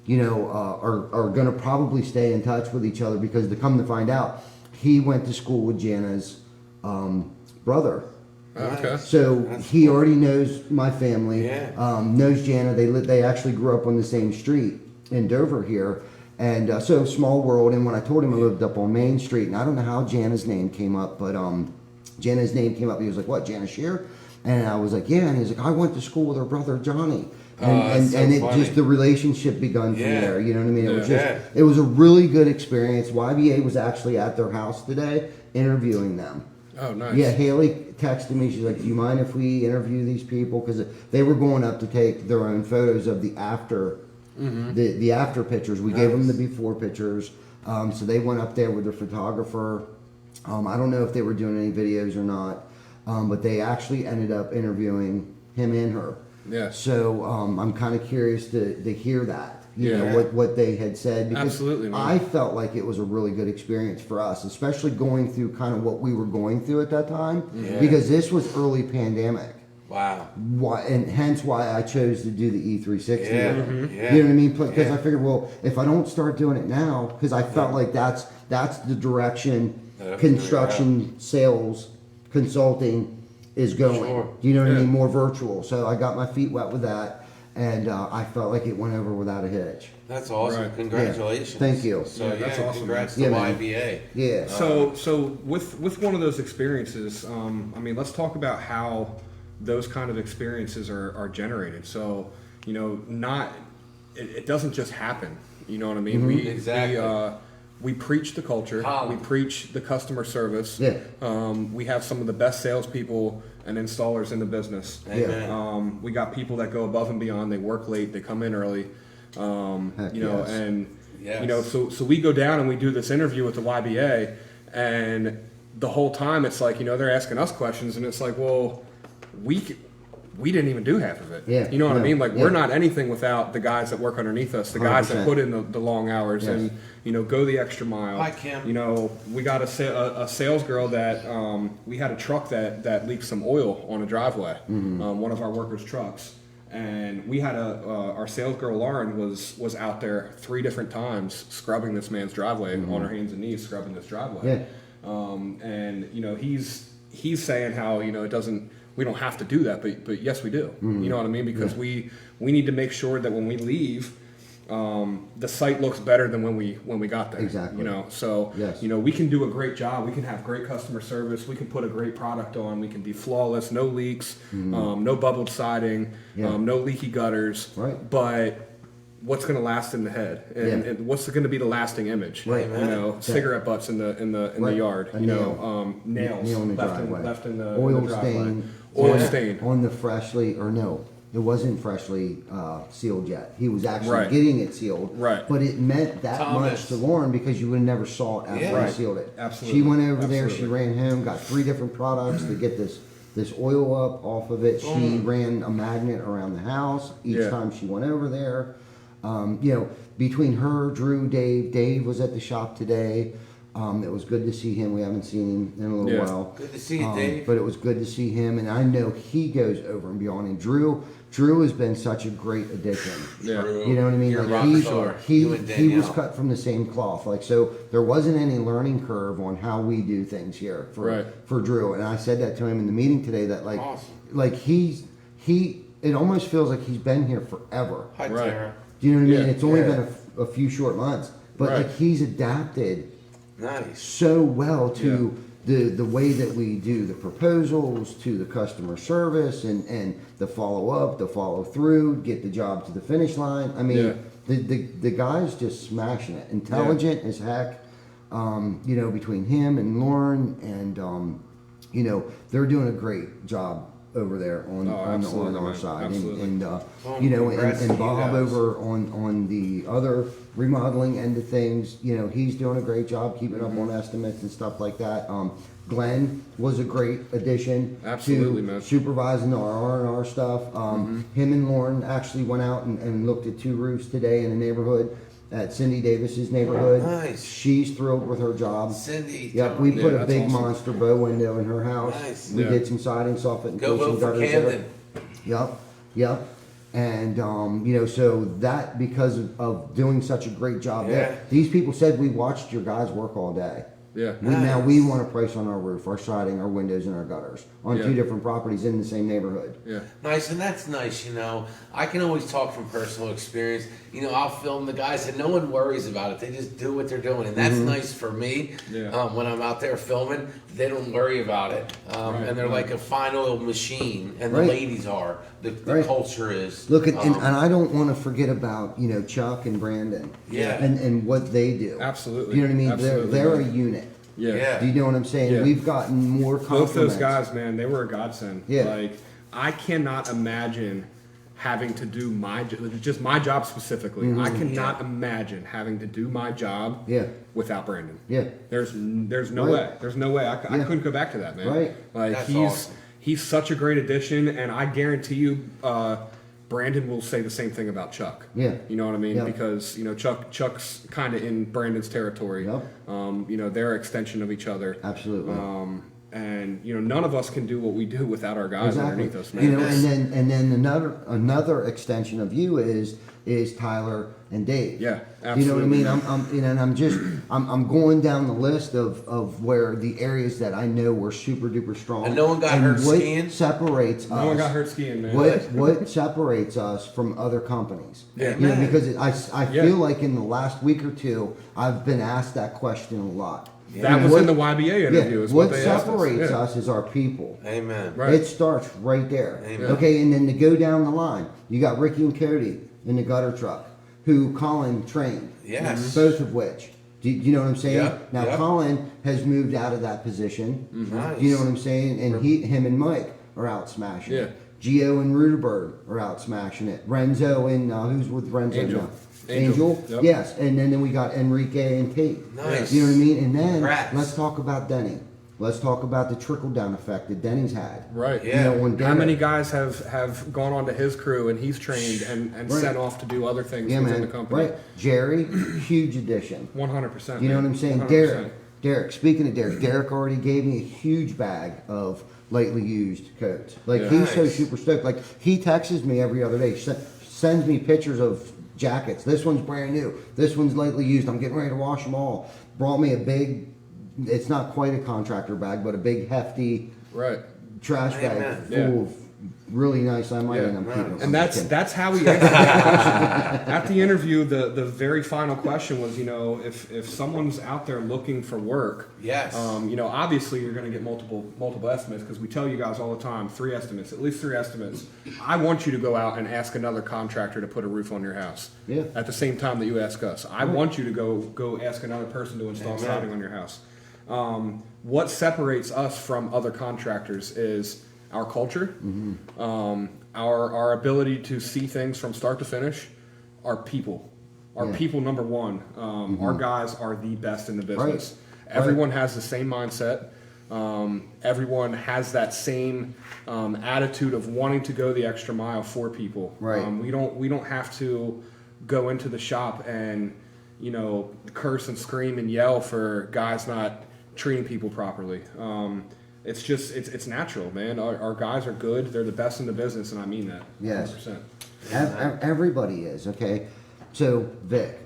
D: are going to probably stay in touch with each other because to come to find out, he went to school with Jana's brother.
A: Okay.
D: So he already knows my family,
B: Yeah.
D: knows Jana. They actually grew up on the same street in Dover here. And so small world. And when I told him I lived up on Main Street, and I don't know how Jana's name came up, but Jana's name came up. He was like, what, Jana Shear? And I was like, yeah. And he's like, I went to school with her brother, Johnny. And
B: so
D: it
B: funny.
D: just, the relationship begun from
B: Yeah.
D: there. You know what I mean? It was
B: Yeah.
D: it was a really good experience. YBA was actually at their house today interviewing them.
A: Oh, nice.
D: Yeah, Haley texted me. She's like, "Do you mind if we interview these people?" Because they were going up to take their own photos of the after, the after pictures. We gave them the before pictures, so they went up there with their photographer. I don't know if they were doing any videos or not, but they actually ended up interviewing him and her.
A: Yeah.
D: So I'm kind of curious to hear that. You
A: Yeah.
D: know what they had said, because
A: Absolutely, man.
D: I felt like it was a really good experience for us, especially going through kind of what we were going through at that time,
B: Yeah.
D: because this was early pandemic.
B: Wow.
D: Why, and hence why I chose to do the E360.
B: Yeah.
D: with them.
B: Yeah.
D: You know what I mean? Because
B: Yeah.
D: I figured, well, if I don't start doing it now, because I felt like that's the direction
B: That's
D: construction, sales, consulting is going.
B: Sure.
D: You know what I
A: Yeah.
D: mean? More virtual. So I got my feet wet with that, and I felt like it went over without a hitch.
B: That's awesome.
A: Right.
B: Congratulations.
D: Yeah. Thank you.
B: So
A: Yeah, that's awesome,
B: congrats
D: man.
B: to
D: Yeah, man.
B: YBA.
D: Yeah.
A: So with one of those experiences, I mean, let's talk about how those kind of experiences are generated. So, you know, it doesn't just happen. You know what I mean?
D: Mm-hmm.
B: Exactly.
A: We preach the culture.
B: Colin.
A: We preach the customer service.
D: Yeah.
A: We have some of the best salespeople and installers in the business.
B: Amen.
A: We got people that go above and beyond. They work late. They come in early.
D: Heck
A: You know,
D: yes.
A: and
B: Yes.
A: you know, so we go down and we do this interview with the YBA, and the whole time it's like, you know, they're asking us questions, and it's like, well, we didn't even do half of it.
D: Yeah,
A: You know what I
D: no,
A: mean? Like,
D: yeah.
A: we're not anything without the guys that work underneath us, the guys that
D: 100%.
A: put in the long hours
D: Yes.
A: and, you know, go the extra mile.
B: Hi, Kim.
A: You know, we got a sales girl that, we had a truck that leaked some oil on a driveway, one of our workers' trucks. And we had our sales girl Lauren was out there 3 different times scrubbing this man's driveway on her hands and knees, scrubbing this driveway. And you know, he's saying how, you know, we don't have to do that, but yes we do. You know what I mean? Because we need to make sure that when we leave, the site looks better than when we got there.
D: Exactly.
A: You know, so
D: Yes.
A: you know, we can do a great job. We can have great customer service. We can put a great product on. We can be flawless, no leaks, no bubbled siding,
D: Yeah.
A: no leaky gutters.
D: Right.
A: But what's going to last in the head, and what's going to be the lasting image?
D: Right.
A: You know, cigarette butts in the
D: Right.
A: yard.
D: A
A: You
D: nail.
A: know, nails
D: Nail in the
A: left
D: driveway.
A: in the
D: Oil
A: in the driveway.
D: stain.
A: Oil
D: on-
A: stain.
D: on the freshly, or no, it wasn't freshly sealed yet. He was actually
A: Right.
D: getting it sealed.
A: Right.
D: But it meant that
B: Thomas.
D: much to Lauren, because you would have never saw it after
B: Yeah.
D: he
A: Right.
D: sealed it.
A: Absolutely.
D: She went over there. She
A: Absolutely.
D: ran home, got 3 different products to get this oil up off of it. She ran a magnet around the house each
A: Yeah.
D: time she went over there. You know, between her, Drew, Dave was at the shop today. It was good to see him. We haven't seen him in a little
A: Yeah.
D: while.
B: Good to see you, Dave.
D: But it was good to see him, and I know he goes over and beyond. And Drew has been such a great addition.
A: Yeah.
B: True.
D: You know what I mean?
B: You're a
D: Like
B: rock star. You and
D: he was
B: Danielle.
D: cut from the same cloth. Like, so there wasn't any learning curve on how we do things here
A: Right.
D: for Drew. And I said that to him in the meeting today, that like
B: Awesome.
D: like he it almost feels like he's been here forever.
B: Hi,
A: Right.
B: Tara.
D: Do you know what I mean?
A: Yeah.
D: It's only
B: Yeah.
D: been a few short months, but
A: Right.
D: like he's adapted
B: Nice.
D: so well to the way that we do the proposals, to the customer service, and the follow up, the follow through, get the job to the finish line. I mean,
A: Yeah.
D: the guy's just smashing it. Intelligent as heck. You know, between him and Lauren, and you know, they're doing a great job over there on
A: absolutely,
D: our
A: man.
D: side,
A: Absolutely.
D: and
B: Well,
D: you know,
B: congrats to
D: and
B: you
D: Bob
B: guys.
D: over on the other remodeling end of things. You know, he's doing a great job keeping up on estimates and stuff like that. Glenn was a great addition
A: Absolutely,
D: to
A: man.
D: supervising our R&R stuff. Him and Lauren actually went out and looked at 2 roofs today in a neighborhood at Cindy Davis's neighborhood.
B: Nice.
D: She's thrilled with her job.
B: Cindy.
D: Yep, we
A: Yeah,
D: put a
A: that's
D: big
A: awesome.
D: monster bow window in her house.
B: Nice.
D: We
A: Yeah.
D: did some siding, soffit, and
B: Go
D: put some
B: vote for
D: gutters there.
B: Camden.
D: Yep. And you know, so that, because of doing such a great job
B: Yeah.
D: there, these people said, we watched your guys work all day.
A: Yeah.
D: Now we want a price on our roof, our siding, our windows, and our gutters on
A: Yeah.
D: 2 different properties in the same neighborhood.
A: Yeah.
B: Nice, and that's nice, you know. I can always talk from personal experience. You know, I'll film the guys, and no one worries about it. They just do what they're doing, and that's nice for me.
A: Yeah.
B: When I'm out there filming, they don't worry about it,
A: Right,
B: and they're
A: right.
B: like a fine oil machine. And the
D: Right.
B: ladies are. The
D: Right.
B: culture is.
D: Look at, and I don't want to forget about, you know, Chuck and Brandon.
B: Yeah.
D: And what they do.
A: Absolutely.
D: You know what I mean?
A: Absolutely,
D: They're a
A: man.
D: unit.
A: Yeah.
D: Do you know what I'm saying?
A: Yeah.
D: We've gotten more compliments.
A: Both those guys, man, they were a godsend.
D: Yeah.
A: Like, I cannot imagine having to do just my job specifically. I cannot imagine having to do my job
D: Mm-hmm. Yeah.
A: without Brandon.
D: Yeah.
A: There's no
D: Right.
A: way. There's no way. I
D: Yeah.
A: couldn't go back to that, man.
D: Right.
A: Like,
B: That's
A: he's
B: awesome.
A: he's such a great addition, and I guarantee you, Brandon will say the same thing about Chuck.
D: Yeah.
A: You know what I mean?
D: Yeah.
A: Because, Chuck's kind of in Brandon's territory.
D: Yep.
A: They're an extension of each other.
D: Absolutely.
A: And none of us can do what we do without our guys underneath us, man.
D: You know, and then another extension of you is Tyler and Dave.
A: Yeah,
D: You know what I mean?
A: absolutely.
D: I'm going down the list of where the areas that I know were super duper strong.
B: And no one got hurt
D: what
B: skiing?
D: separates us.
A: No one got hurt skiing, man.
D: What separates us from other companies?
A: Yeah.
D: You know, because I
A: Yeah.
D: feel like in the last week or two, I've been asked that question a lot.
A: That was
D: What-
A: in the YBA interview.
D: Yeah,
A: Is
D: what
A: they asked us.
D: separates
A: Yeah.
D: us is our people.
B: Amen.
A: Right.
D: It starts right there.
B: Amen.
D: Okay, and then to go down the line, you got Ricky and Cody in the gutter truck, who Colin trained.
B: Yes.
D: Both of which. Do you know what I'm saying?
B: Yep,
D: Now
B: yep.
D: Colin has moved out of that position.
B: Nice.
D: You know what I'm saying? And him and Mike are out smashing
A: Yeah.
D: it. Gio and Ruderberg are out smashing it. Renzo and who's with Renzo
A: Angel.
D: now?
A: Angel. Yep.
D: Yes. And then we got Enrique and Tate.
B: Nice.
D: You know what I mean? And then
B: Congrats.
D: let's talk about Denny. Let's talk about the trickle down effect that Denny's had.
A: Right.
B: Yeah.
D: You know, when
A: How
D: Derek-
A: many guys have gone on to his crew and he's trained and
D: Right.
A: sent off to do other things
D: Yeah,
A: within
D: man.
A: the company?
D: Right. Jerry, huge addition.
A: 100%.
D: You know
A: man.
D: what I'm saying?
A: 100%.
D: Derek, speaking of Derek already gave me a huge bag of lightly used coats. Like,
A: Yeah.
D: he's so
B: Nice.
D: super stoked. Like, he texts me every other day, sends me pictures of jackets. This one's brand new. This one's lightly used. I'm getting ready to wash them all. Brought me a big, it's not quite a contractor bag, but a big, hefty
A: Right.
D: trash bag
B: Amen.
D: full
A: Yeah.
D: of really nice. I might
A: Yeah.
D: end up keeping them. I'm
A: And
D: just
A: that's
D: kidding.
A: how we answered that question. At the interview, the very final question was, if someone's out there looking for work,
B: Yes.
A: obviously you're going to get multiple estimates because we tell you guys all the time, 3 estimates, at least 3 estimates. I want you to go out and ask another contractor to put a roof on your house.
D: Yeah.
A: At the same time that you ask us, I want you to go ask another person to install
B: Amen.
A: siding on your house. What separates us from other contractors is our culture, our ability to see things from start to finish, our people. Our
D: Yeah.
A: people, number one. Our guys are the best in the business. Everyone has the same mindset. Everyone has that same attitude of wanting to go the extra mile for people.
D: Right.
A: We don't have to go into the shop and curse and scream and yell for guys not treating people properly. It's natural, man. Our guys are good. They're the best in the business, and I mean that.
D: Yes.
A: 100%.
D: Everybody is, okay? So, Vic,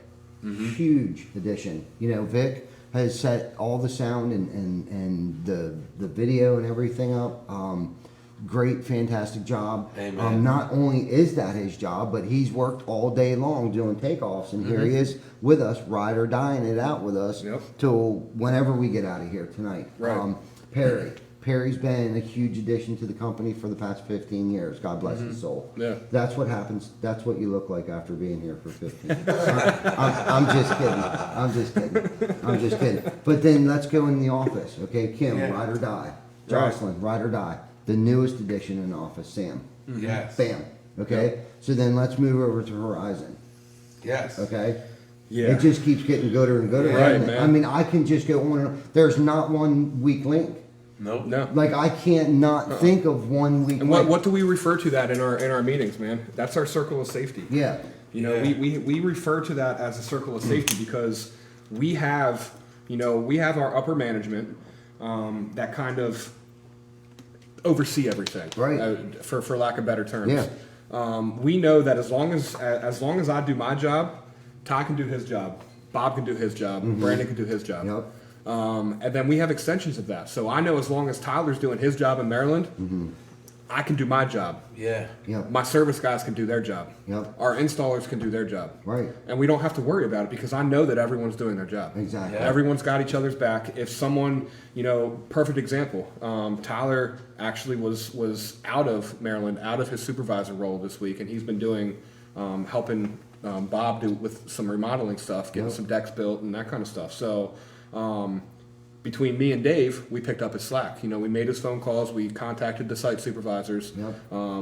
D: huge addition. Vic has set all the sound and the video and everything up. Great, fantastic job.
B: Amen.
D: Not only is that his job, but he's worked all day long doing takeoffs, and here he is with us, ride or dying it out with us
A: Yep.
D: till whenever we get out of here tonight.
A: Right.
D: Perry's been a huge addition to the company for the past 15 years. God bless his soul.
A: Yeah.
D: That's what happens. That's what you look like after being here for 15 years. I'm just kidding. I'm just kidding. But then let's go in the office, okay? Kim,
B: Yeah.
D: ride or die.
A: Right.
D: Jocelyn, ride or die. The newest addition in the office, Sam.
B: Yes.
D: Bam. Okay? So then let's move over to Horizon,
B: Yes.
D: okay?
A: Yeah.
D: It just keeps getting gooder and gooder.
A: Right,
D: doesn't it?
A: man.
D: I mean, I can just go on and on. There's not one weak link.
B: Nope.
A: No.
D: Like, I can't not think of one weak
A: And
D: link.
A: what do we refer to that in our meetings, man? That's our circle of safety.
D: Yeah.
B: Yeah.
A: We refer to that as a circle of safety because we have our upper management that kind of oversee everything,
D: Right.
A: For lack of better terms.
D: Yeah.
A: We know that as long as I do my job, Ty can do his job, Bob can do his job, Brandon can do his job.
D: Yep.
A: And then we have extensions of that. So I know as long as Tyler's doing his job in Maryland, I can do my job.
B: Yeah.
D: Yep.
A: My service guys can do their job.
D: Yep.
A: Our installers can do their job.
D: Right.
A: And we don't have to worry about it because I know that everyone's doing their job.
D: Exactly.
B: Yeah.
A: Everyone's got each other's back. If someone, perfect example, Tyler actually was out of Maryland, out of his supervisor role this week, and he's been doing, helping Bob do with some remodeling stuff, getting
D: Yep.
A: some decks built and that kind of stuff. So, between me and Dave, we picked up his slack. You know, we made his phone calls, we contacted the site supervisors,
D: Yep.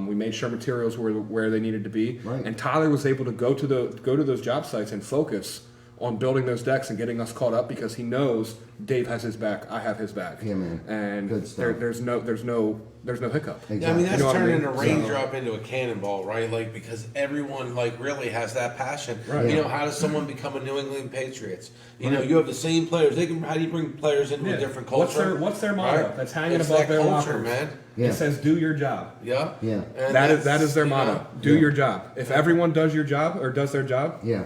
A: we made sure materials were where they needed to be,
D: Right.
A: and Tyler was able to go to those job sites and focus on building those decks and getting us caught up because he knows Dave has his back, I have his back.
D: Yeah, man.
A: And
D: Good stuff.
A: there's no hiccup.
D: Exactly.
B: Yeah, I mean that's
A: You know what I
B: turning
A: mean?
B: a raindrop into a cannonball, right? Like because everyone like really has that passion.
A: Right.
B: You
D: Yeah.
B: know, how does someone become a New England Patriots? You know, you have the same players. How do you bring players into a different culture?
A: What's their motto?
B: Right?
A: That's hanging
B: It's
A: above
B: that
A: their
B: culture,
A: lockers.
B: man.
D: Yeah.
A: It says, "Do your job."
B: Yeah.
D: Yeah.
B: And
A: That
B: that's,
A: is their
B: you
A: motto.
B: know,
A: Do
D: Yeah.
A: your job. If everyone does your job or does their job,
D: Yeah.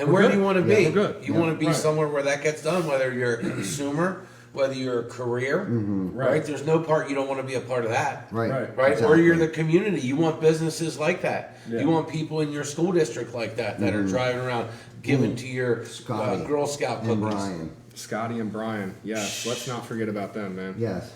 B: And
A: We're
B: where
A: good.
B: do you want to
D: Yeah,
B: be?
A: we're good.
B: You
D: Yeah.
B: want to be
A: Right.
B: somewhere where that gets done, whether you're a consumer, whether you're a career, right?
A: Right.
B: There's no part you don't want to be a part of that.
D: Right.
A: Right.
B: Right,
D: Exactly.
B: or you're the community. You want businesses like that.
A: Yeah.
B: You want people in your school district like that are driving around giving to your
D: Scotty
B: Girl Scout
D: and
B: cookies.
D: Brian.
A: Scotty and Brian, yes, let's not forget about them, man.
D: Yes.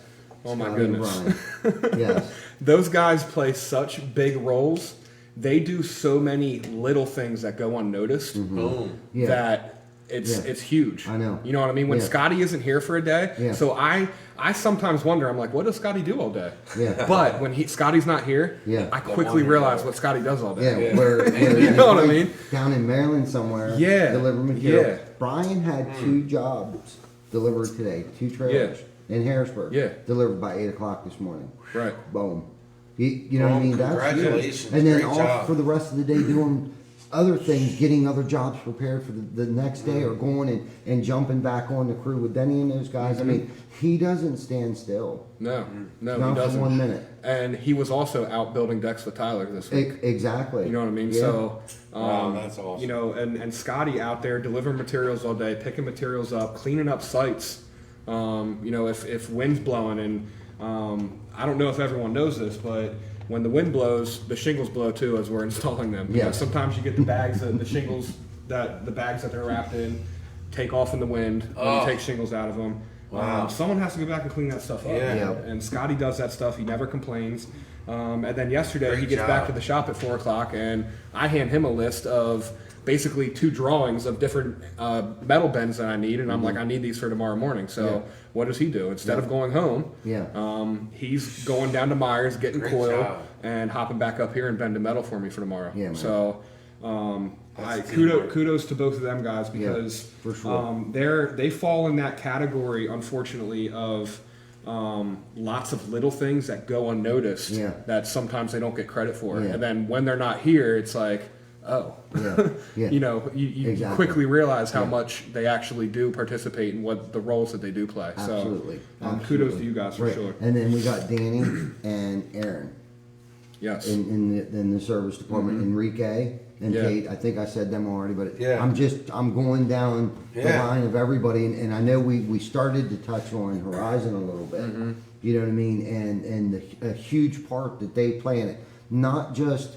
A: Oh, my
D: Scotty and
A: goodness.
D: Brian. Yes.
A: Those guys play such big roles. They do so many little things that go unnoticed
B: Boom.
D: Yeah.
A: that it's
D: Yeah.
A: huge.
D: I know.
A: You know what I mean? When
D: Yeah.
A: Scotty isn't here for a day,
D: Yeah.
A: so I sometimes wonder. I'm like, what does Scotty do all day?
D: Yeah.
A: But when Scotty's not here,
D: Yeah.
A: I quickly realize what Scotty does all
D: Yeah,
A: day.
B: Yeah.
D: where
A: You know what I mean?
D: Down in Maryland somewhere.
A: Yeah,
D: Deliver material.
A: yeah.
D: Brian had 2 jobs delivered today, 2 trailers in Harrisburg.
A: Yeah.
D: Delivered by 8:00 this morning.
A: Right.
D: Boom. You know what I
B: Boom,
D: mean? That's huge.
B: congratulations,
D: And then
B: great
D: off
B: job.
D: for the rest of the day doing other things, getting other jobs prepared for the next day, or going and jumping back on the crew with Denny and those guys. I mean, he doesn't stand still.
A: No, no,
D: Not
A: he
D: for
A: doesn't.
D: 1 minute.
A: And he was also out building decks with Tyler this week.
D: Exactly.
A: You know what I mean?
D: Yeah.
A: So,
B: Wow, that's awesome.
A: You know, and Scotty out there delivering materials all day, picking materials up, cleaning up sites. You know, if wind's blowing, and I don't know if everyone knows this, but when the wind blows, the shingles blow too as we're installing them. You know,
D: Yes.
A: sometimes you get the bags, the shingles the bags that they're wrapped in, take off in the wind when
B: Oh.
A: you take shingles out of them.
B: Wow.
A: Someone has to go back and clean that stuff up.
B: Yeah.
D: Yep.
A: And Scotty does that stuff. He never complains. And then yesterday he
B: Great
A: gets
B: job.
A: back to the shop at 4:00, and I hand him a list of basically 2 drawings of different metal bends that I need, and I'm like, I need these for tomorrow morning. So
D: Yeah.
A: what does he do? Instead of going home,
D: Yeah.
A: he's going down to Myers, getting
B: Great
A: coil,
B: job.
A: and hopping back up here and bending metal for me for tomorrow.
D: Yeah, man.
A: So
B: That's teamwork.
A: kudos to both of them guys
D: Yeah,
A: because
D: for sure.
A: they fall in that category, unfortunately, of lots of little things that go unnoticed
D: Yeah.
A: that sometimes they don't get credit for.
D: Yeah.
A: And then when they're not here, it's like, oh,
D: Yeah. Yeah.
A: you know, you
D: Exactly.
A: quickly realize how
D: Yeah.
A: much they actually do participate in what the roles that they do play.
D: Absolutely.
A: So kudos
D: Absolutely.
A: to you guys for
D: Right.
A: sure.
D: And then we got Danny and Aaron
A: Yes.
D: in the service department. Enrique and
A: Yeah.
D: Kate. I think I said them already, but
B: Yeah.
D: I'm going down the
B: Yeah.
D: line of everybody, and I know we started to touch on Horizon a little bit. You know what I mean? And a huge part that they play in it, not just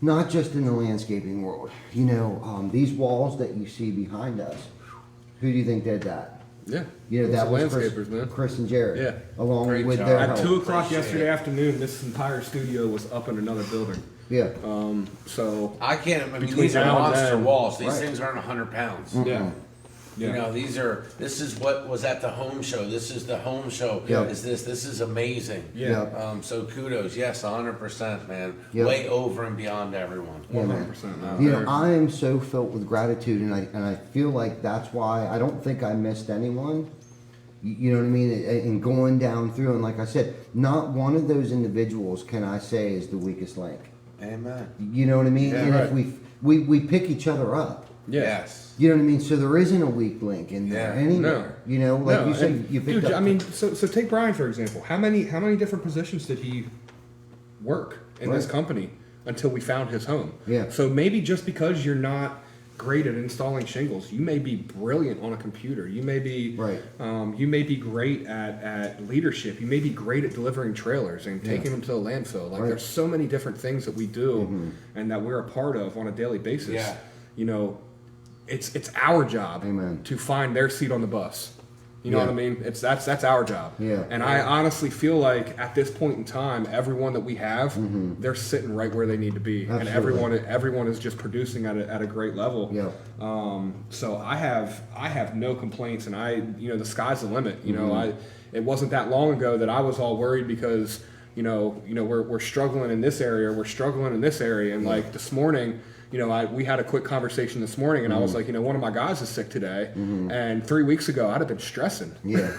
D: in the landscaping world. You know, these walls that you see behind us. Who do you think did that?
A: Yeah.
D: You know,
A: Those
D: that
A: are
D: was
A: landscapers, man.
D: Chris and Jared.
A: Yeah.
D: Along
B: Great
D: with
B: job.
D: their
A: At
D: help.
A: 2:00
B: Appreciate
A: yesterday
B: it.
A: afternoon, this entire studio was up in another building.
D: Yeah.
A: So
B: I can't. I mean,
A: Between
B: these are
A: now and
B: monster
A: then-
B: walls. These
D: Right.
B: things aren't 100 pounds.
A: yeah,
B: You know, this is what was at the home show. This is the home show.
D: Yeah.
B: This is amazing.
A: yeah,
B: So kudos, yes, 100%, man.
D: Yeah.
B: Way over and beyond everyone.
D: Yeah, man.
A: 100%.
D: You know, I am so filled with gratitude, and I feel like that's why I don't think I missed anyone. You know what I mean? And going down through, and like I said, not one of those individuals can I say is the weakest link.
B: Amen.
D: You know what I mean?
B: Yeah,
D: and
A: right.
D: if we pick each other up.
A: yeah.
B: Yes.
D: You know what I mean? So there isn't a weak link in there
B: Yeah.
D: anywhere. You know, like
A: No,
D: you said,
A: and
D: you picked
A: dude,
D: up.
A: I mean, so take Brian for example. How many different positions did he work in this
D: Right.
A: company until we found his home?
D: Yeah.
A: So maybe just because you're not great at installing shingles, you may be brilliant on a computer. You may be
D: Right.
A: You may be great at leadership. You may be great at delivering trailers and taking them to the landfill. Like
D: Right.
A: there's so many different things that we do and that we're a part of on a daily basis.
B: Yeah.
A: You know, it's our job
D: Amen.
A: to find their seat on the bus. You know
D: Yeah.
A: what I mean? That's our job.
D: Yeah.
A: And I honestly feel like at this point in time, everyone that we have, they're sitting right where they need to be, and
D: Absolutely.
A: everyone is just producing at a great level.
D: Yeah.
A: So I have no complaints, and the sky's the limit.
D: Mm-hmm.
A: It wasn't that long ago that I was all worried because we're struggling in this area, we're struggling in this area, and like this morning. We had a quick conversation this morning, and I was like, one of my guys is sick today, and 3 weeks ago I'd have been stressing,
D: Yeah.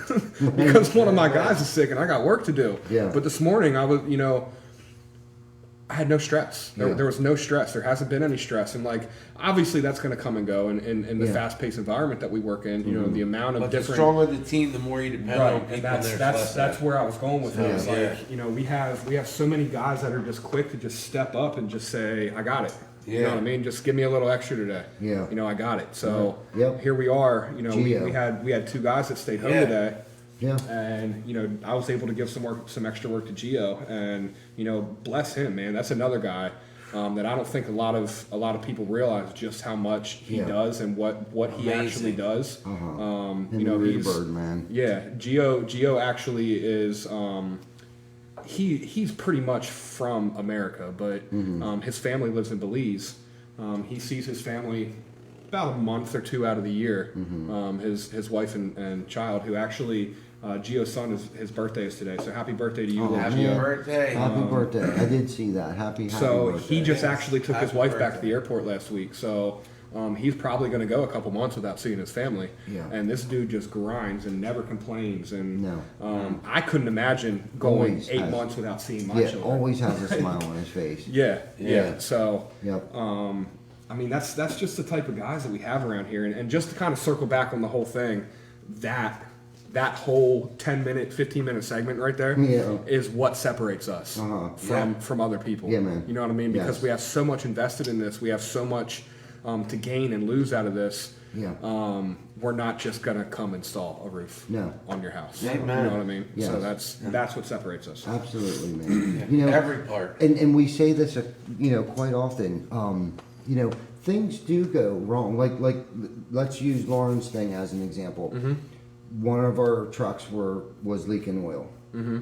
A: because one of my guys is sick and I got work to do.
D: Yeah.
A: But this morning I was, I had no stress.
D: Yeah.
A: There was no stress. There hasn't been any stress, and like obviously that's going to come and go in the
D: Yeah.
A: fast-paced environment that we work in. The amount of
B: But the
A: different.
B: stronger the team, the more you depend on
A: Right,
B: people.
A: and
B: there's
A: that's
B: less
A: that's where I was going with it. It's
B: Yeah.
A: like, we have so many guys that are just quick to just step up and just say, I got it. You know
B: Yeah.
A: what I mean? Just give me a little extra today.
D: Yeah.
A: I got it. So
D: Yep.
A: here we are.
D: Gio.
A: We had two guys that stayed home
B: Yeah.
A: today.
D: Yeah.
A: And I was able to give some extra work to Gio, and bless him, man. That's another guy that I don't think a lot of people realize just how much he
D: Yeah.
A: does and what he
B: Amazing.
A: actually does.
D: Him and
A: He's
D: Bird, man.
A: yeah. Gio actually is he's pretty much from America, but his family lives in Belize. He sees his family about a month or two out of the year. His wife and child, who actually Gio's son his birthday is today. So happy birthday to you, little
B: Happy
A: Gio.
B: birthday.
D: Happy birthday. I did see that. Happy
A: So
D: birthday.
A: he just actually took his
B: Happy
A: wife back to
B: birthday.
A: the airport last week. So he's probably going to go a couple months without seeing his family.
D: Yeah.
A: And this dude just grinds and never complains. And
D: No.
A: I couldn't imagine going
D: Always
A: 8
D: has.
A: months without seeing my
D: Yeah,
A: children.
D: always has a smile on his face.
A: Yeah.
B: Yeah.
A: So
D: Yep.
A: that's just the type of guys that we have around here. And just to kind of circle back on the whole thing, that whole 10-minute, 15-minute segment right there is
D: Yeah.
A: what separates us from other people.
D: Yeah, man.
A: You know what I mean? Because
D: Yes.
A: we have so much invested in this. We have so much to gain and lose out of this.
D: Yeah.
A: We're not just going to come install a roof
D: No.
A: on your house.
B: Amen.
A: You know what I mean?
D: Yes.
A: So that's what separates us.
D: Absolutely, man.
B: Every part.
D: And we say this, quite often. Things do go wrong. Like let's use Lauren's thing as an example.
A: Mm-hmm.
D: One of our trucks was leaking oil.
A: Mm-hmm.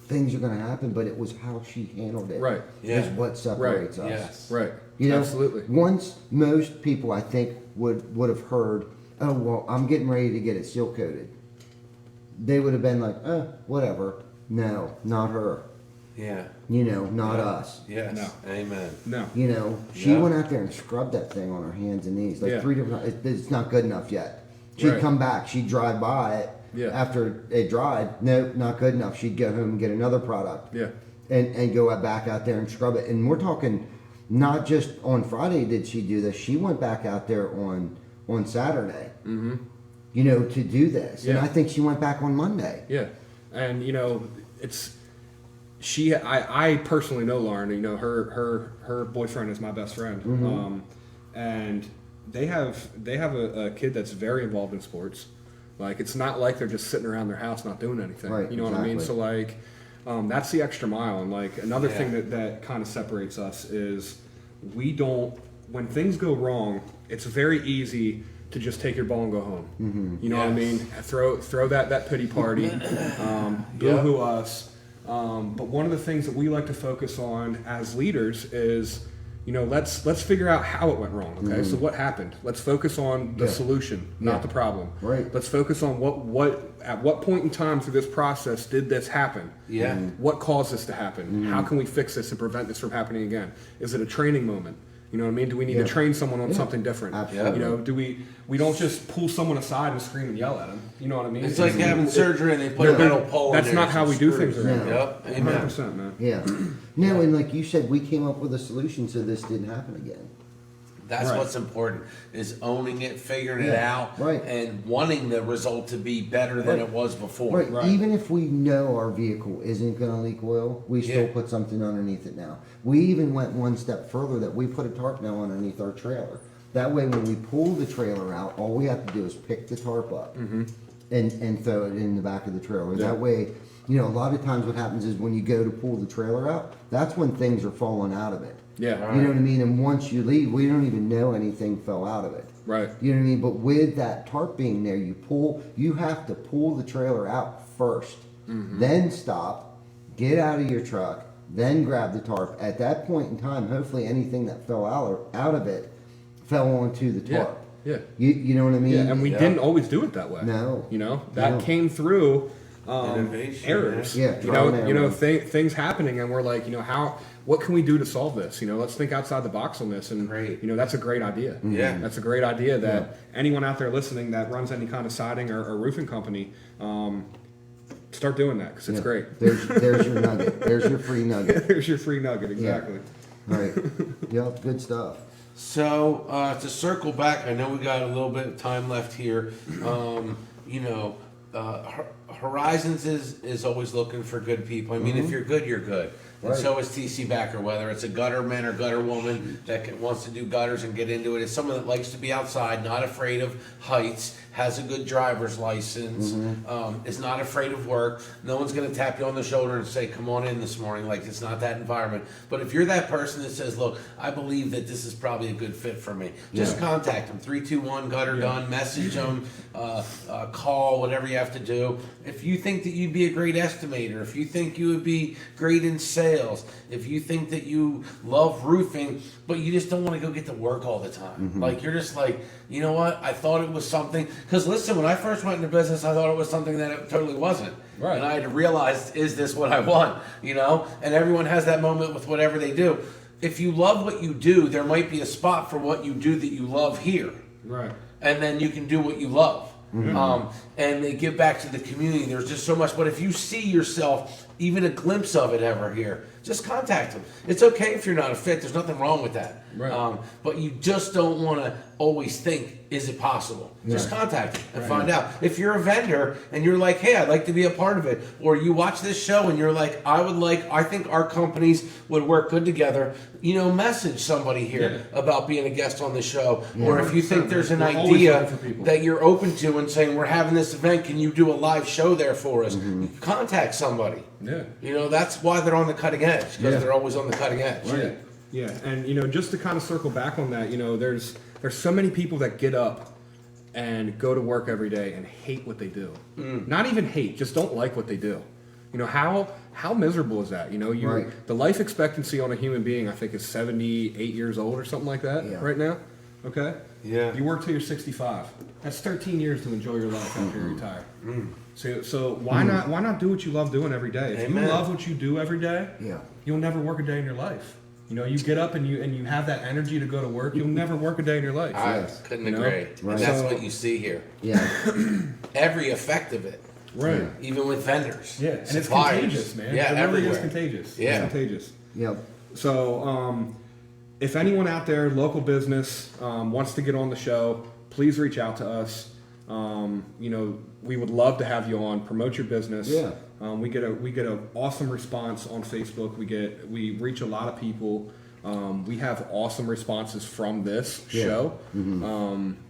D: Things are going to happen, but it was how she handled it.
A: Right.
B: Yeah.
D: Is what separates us.
B: Yes.
A: Right.
D: You know,
A: Absolutely.
D: Once most people, I think, would have heard, oh well, I'm getting ready to get it seal coated. They would have been like, whatever. No, not her.
B: Yeah.
D: Not us.
B: Yes.
A: No.
B: Amen.
A: No.
D: She
B: Yeah.
D: went out there and scrubbed that thing on her hands and knees like
A: Yeah.
D: 3 different. It's not good enough yet. She'd
A: Right.
D: come back. She'd drive by it.
A: Yeah.
D: After it dried, nope, not good enough. She'd go home and get another product.
A: Yeah.
D: And go back out there and scrub it. And we're talking, not just on Friday did she do this. She went back out there on Saturday. Mm-hmm. To do this. And
A: Yeah.
D: I think she went back on Monday.
A: Yeah, and it's she. I personally know Lauren. Her boyfriend is my best friend, and they have a kid that's very involved in sports. Like it's not like they're just sitting around their house not doing anything.
D: Right,
A: You know what I mean?
D: exactly.
A: So like, that's the extra mile. And like another
B: Yeah.
A: thing that kind of separates us is we don't. When things go wrong, it's very easy to just take your ball and go home. You know what I
B: Yes.
A: mean? Throw that pity party, boo-hoo us. But one of the things that we like to focus on as leaders is, let's figure out how it went wrong. Okay, so what happened? Let's focus on the
D: Yeah.
A: solution,
D: Yeah.
A: not the problem.
D: Right.
A: Let's focus on at what point in time through this process did this happen?
B: Yeah.
A: What caused this to happen? How can we fix this and prevent this from happening again? Is it a training moment? You know what I mean? Do we need
D: Yeah.
A: to train someone on
D: Yeah.
A: something different?
D: Absolutely.
A: Do we don't just pull someone aside and scream and yell at them? You know what I mean?
B: It's like having surgery and they put a
A: No,
B: metal pole in
A: that's
B: there
A: not
B: and
A: how
B: some
A: we do
B: screws.
A: things around
D: No.
A: here.
B: Yep. Amen.
A: 100%, man.
D: Yeah. No, and like you said, we came up with a solution so this didn't happen again.
B: That's
A: Right.
B: what's important is owning it, figuring it
D: Yeah,
B: out,
D: right.
B: and wanting the result to be better than
D: Right.
B: it was before.
D: Right. Even if we know our vehicle isn't going to leak oil, we still
B: Yeah.
D: put something underneath it now. We even went one step further that we put a tarp now underneath our trailer. That way, when we pull the trailer out, all we have to do is pick the tarp up and throw it in the back of the trailer.
A: Yeah.
D: That way, you know, a lot of times what happens is when you go to pull the trailer out, that's when things are falling out of it.
A: Yeah.
D: You know what I mean? And once you leave, we don't even know anything fell out of it.
A: Right.
D: You know what I mean? But with that tarp being there, you have to pull the trailer out first, then stop, get out of your truck, then grab the tarp. At that point in time, hopefully anything that fell out of it fell onto the
A: Yeah.
D: tarp.
A: Yeah.
D: You know what I mean?
A: Yeah. And we didn't always do it that way.
D: No.
A: You know, that
D: No.
A: came through
B: Innovation,
A: errors.
D: yeah.
A: You
D: Trial
A: know,
D: and
A: you know,
D: error.
A: things happening, and we're like, you know, what can we do to solve this? You know, let's think outside the box on this. And
B: Great.
A: you know, that's a great idea.
B: Yeah.
A: That's a great idea that anyone out there listening that runs any kind of siding or roofing company, start doing that because it's
D: Yeah.
A: great.
D: There's your nugget. There's your free nugget.
A: There's your free nugget. Exactly.
D: Right. Yep. Good stuff.
B: So to circle back, I know we got a little bit of time left here. You know, Horizons is always looking for good people. I mean, if you're good, you're good. And
D: Right.
B: so is TC Backer, whether it's a gutter man or gutter woman that wants to do gutters and get into it. It's someone that likes to be outside, not afraid of heights, has a good driver's license, is not afraid of work. No one's going to tap you on the shoulder and say, come on in this morning. Like, it's not that environment. But if you're that person that says, look, I believe that this is probably a good fit for me, just contact them. 321 Gutter Done, message them, call, whatever you have to do. If you think that you'd be a great estimator, if you think you would be great in sales, if you think that you love roofing, but you just don't want to go get to work all the time. Like, you're just like, you know what? I thought it was something. Because listen, when I first went into business, I thought it was something that it totally wasn't.
A: Right.
B: And I had to realize, is this what I want? You know? And everyone has that moment with whatever they do. If you love what you do, there might be a spot for what you do that you love here.
A: Right.
B: And then you can do what you love. And they give back to the community. There's just so much. But if you see yourself, even a glimpse of it ever here, just contact them. It's okay if you're not a fit. There's nothing wrong with that.
A: Right.
B: But you just don't want to always think, is it possible? Just contact them and find out. If you're a vendor and you're like, hey, I'd like to be a part of it, or you watch this show and you're like, I think our companies would work good together, you know, message somebody here about being a guest on the show. Or if you think there's an
A: We're always
B: idea
A: looking for people.
B: that you're open to and saying, we're having this event, can you do a live show there for us? You can contact somebody.
A: Yeah.
B: You know, that's why they're on the cutting edge, because
A: Yeah.
B: they're always on the cutting edge.
A: Right. Yeah, and you know, just to kind of circle back on that, you know, there's so many people that get up and go to work every day and hate what they do. Not even hate, just don't like what they do. You know, how miserable is that? You know,
D: Right.
A: the life expectancy on a human being, I think, is 78 years old or something like that
D: Yeah.
A: right now. Okay.
B: Yeah.
A: You work till you're 65. That's 13 years to enjoy your life after you retire. So why not do what you love doing every day? If
B: Amen.
A: you love what you do every day,
D: Yeah.
A: you'll never work a day in your life. You know, you get up and you have that energy to go to work. You'll never work a day in your life.
B: I
D: Yes.
B: couldn't
A: You know?
B: agree.
D: Right.
B: And that's
A: So-
B: what you see here.
D: Yeah.
B: Every effect of it,
A: Right.
B: even with vendors.
A: Yeah, and it's
B: suppliers.
A: contagious, man.
B: Yeah,
A: it really
B: everywhere.
A: is contagious.
B: Yeah.
A: It's contagious.
D: Yep.
A: So, if anyone out there, local business, wants to get on the show, please reach out to us. You know, we would love to have you on, promote your business.
D: Yeah.
A: We get an awesome response on Facebook. We reach a lot of people. We have awesome responses from this show.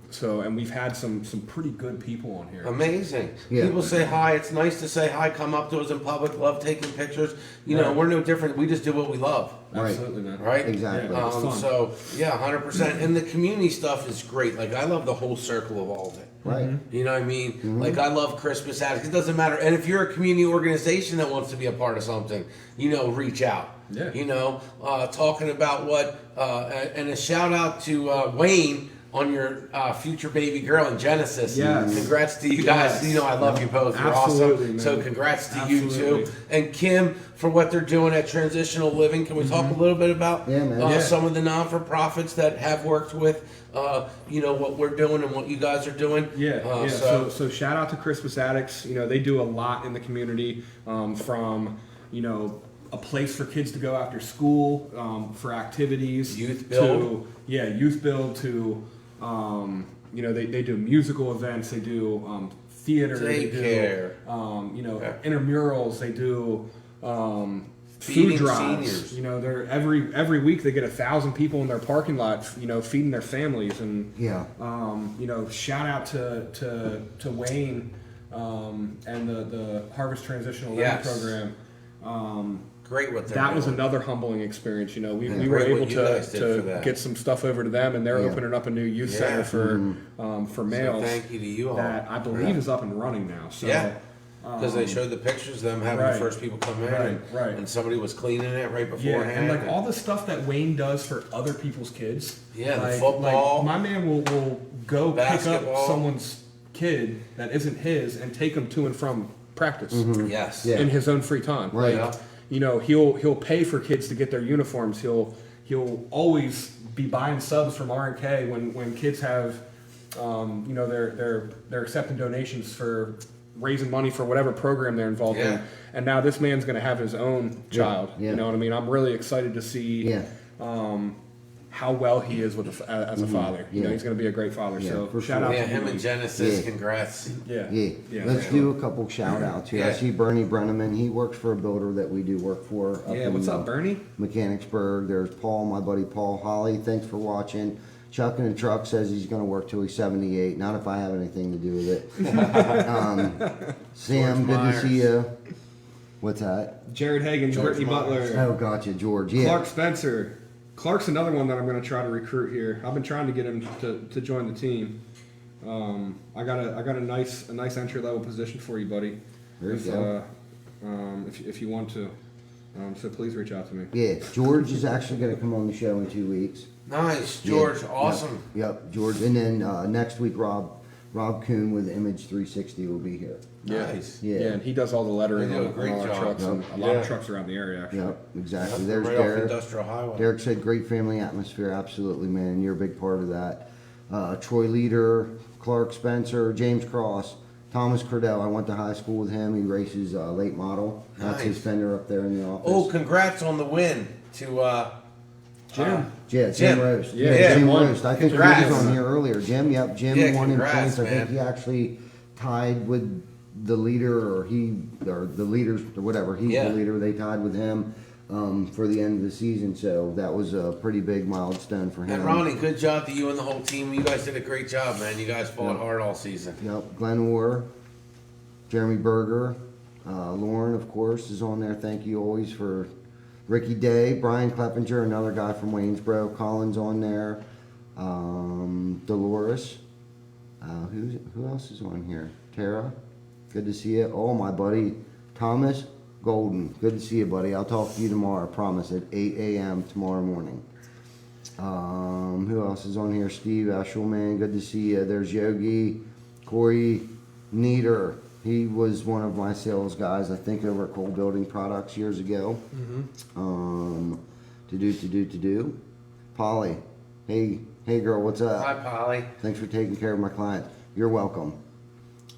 A: So, and we've had some pretty good people on here.
B: Amazing.
D: Yeah.
B: People say hi. It's nice to say hi. Come up to us in public. Love taking pictures. You know,
A: Right.
B: we're no different. We just do what we love.
D: Right.
A: Absolutely, man.
B: Right?
D: Exactly.
A: Yeah. It's fun.
B: So, yeah, 100%. And the community stuff is great. Like, I love the whole circle of all of it.
D: Right.
B: You know what I mean? Like, I love Christmas addicts. It doesn't matter. And if you're a community organization that wants to be a part of something, you know, reach out.
A: Yeah.
B: You know, talking about what, and a shout out to Wayne on your future baby girl in Genesis.
A: Yes.
B: Congrats to you guys.
A: Yes.
B: You know, I love you both. You're
A: Absolutely,
B: awesome.
A: man.
B: So congrats to you
A: Absolutely.
B: too. And Kim, for what they're doing at Transitional Living. Can we talk a little bit about
D: Yeah, man.
A: Yeah.
B: some of the non-for-profits that have worked with, you know, what we're doing and what you guys are doing?
A: Yeah. So shout out to Christmas Addicts. You know, they do a lot in the community, from, you know, a place for kids to go after school, for activities.
B: Youth Build.
A: Youth Build to, you know, they do musical events. They do theater. They do,
B: Daycare.
A: you know,
B: Yeah.
A: intramurals. They do
B: Feeding
A: food drives.
B: seniors.
A: You know, they're every week they get 1,000 people in their parking lot. You know, feeding their families and.
D: Yeah.
A: You know, shout out to Wayne and the Harvest Transitional Learning
B: Yes.
A: Program.
B: Great what they're
A: That was
B: doing.
A: another humbling experience. You know, we were
B: Great what
A: able
B: you guys did for
A: to
B: that.
A: get some stuff over to them, and they're
D: Yeah.
A: opening up a new youth
B: Yeah.
A: center for
B: So
A: males
B: thank you to you all.
A: that I believe is up and running now. So,
B: Yeah. Because they showed the pictures of them having
A: right.
B: the first people come in,
A: Right.
B: and somebody was cleaning it right
A: yeah,
B: beforehand.
A: and like all the stuff that Wayne does for other people's kids.
B: Yeah, the
A: like,
B: football.
A: Like my man will go pick up
B: Basketball.
A: someone's kid that isn't his and take them to and from practice.
B: Yes.
D: Yeah.
A: In his own free time.
D: Right.
B: Yeah.
A: You know, he'll pay for kids to get their uniforms. He'll always be buying subs from R&K when kids have, you know, they're accepting donations for raising money for whatever program they're involved
B: Yeah.
A: in. And now this man's going to have his own child.
D: Yeah.
A: You know what I mean? I'm really excited to see
D: Yeah.
A: how well he is as a father. You know,
D: Yeah.
A: he's going to be a great father.
D: Yeah,
A: so
D: for
A: shout
D: sure.
A: out
B: Yeah,
A: to
B: him
A: him.
B: and Genesis,
D: Yeah.
B: congrats.
A: Yeah.
D: Yeah,
A: for
D: let's
A: sure.
D: do a couple shout outs here. I
B: Yeah.
D: see Bernie Brenneman. He works for a builder that we do work for. Up
A: Yeah,
D: in,
A: what's up, Bernie?
D: Mechanicsburg. There's Paul, my buddy Paul Holly. Thanks for watching. Chuck in the truck says he's going to work till he's 78. Not if I have anything to do with it. Sam,
B: George
D: good to
B: Myers.
D: see you. What's that?
A: Jared Hagan,
B: George
A: Brittany
B: Myers.
A: Butler.
D: Oh, gotcha, George. Yeah.
A: Clark Spencer. Clark's another one that I'm going to try to recruit here. I've been trying to get him to join the team. I got a nice entry level position for you, buddy.
D: There you
A: if,
D: go.
A: If you want to, so please reach out to me.
D: Yeah, George is actually going to come on the show in 2 weeks.
B: Nice, George.
D: Yeah.
B: Awesome.
D: Yep, George. And then next week, Rob Kuhn with Image 360 will be here.
B: Nice.
D: Yeah.
A: Yeah, and he does all the lettering
B: They do a
A: on
B: great
A: all our
B: job.
A: trucks, and a lot
B: Yeah.
A: of trucks around the area. Actually,
D: Yep, exactly.
B: Yep,
D: There's
B: right off
D: Derek.
B: Industrial Highway.
D: Derek said great family atmosphere. Absolutely, man. You're a big part of that. Troy Leader, Clark Spencer, James Cross, Thomas Cordell. I went to high school with him. He races late model. That's his
B: Nice.
D: fender up there in the office.
B: Oh, congrats on the win to
A: Jim.
D: Yeah, Jim
B: Jim.
D: Roast.
A: Yeah,
D: Jim
A: won.
D: Roast. I think he
B: Congrats.
D: was on here earlier. Jim, yep, Jim
B: Yeah,
D: won in
B: congrats,
D: points. I think
B: man.
D: he actually tied with the leader, or the leaders, or whatever. He's
B: Yeah.
D: the leader. They tied with him for the end of the season. So that was a pretty big milestone for him.
B: And Ronnie, good job to you and the whole team. You guys did a great job, man. You guys fought hard all season.
D: Yep, Glenn Orr, Jeremy Berger, Lauren, of course, is on there. Thank you always for Ricky Day, Brian Kleppinger, another guy from Waynesboro. Collins on there. Dolores. Who else is on here? Tara, good to see you. Oh, my buddy Thomas Golden, good to see you, buddy. I'll talk to you tomorrow, I promise, at 8 a.m. tomorrow morning. Who else is on here? Steve Eshelman, good to see you. There's Yogi, Corey Nieder. He was one of my sales guys, I think, over at Cole Building Products years ago. To do. Polly, hey girl, what's up?
B: Hi, Polly.
D: Thanks for taking care of my clients. You're welcome.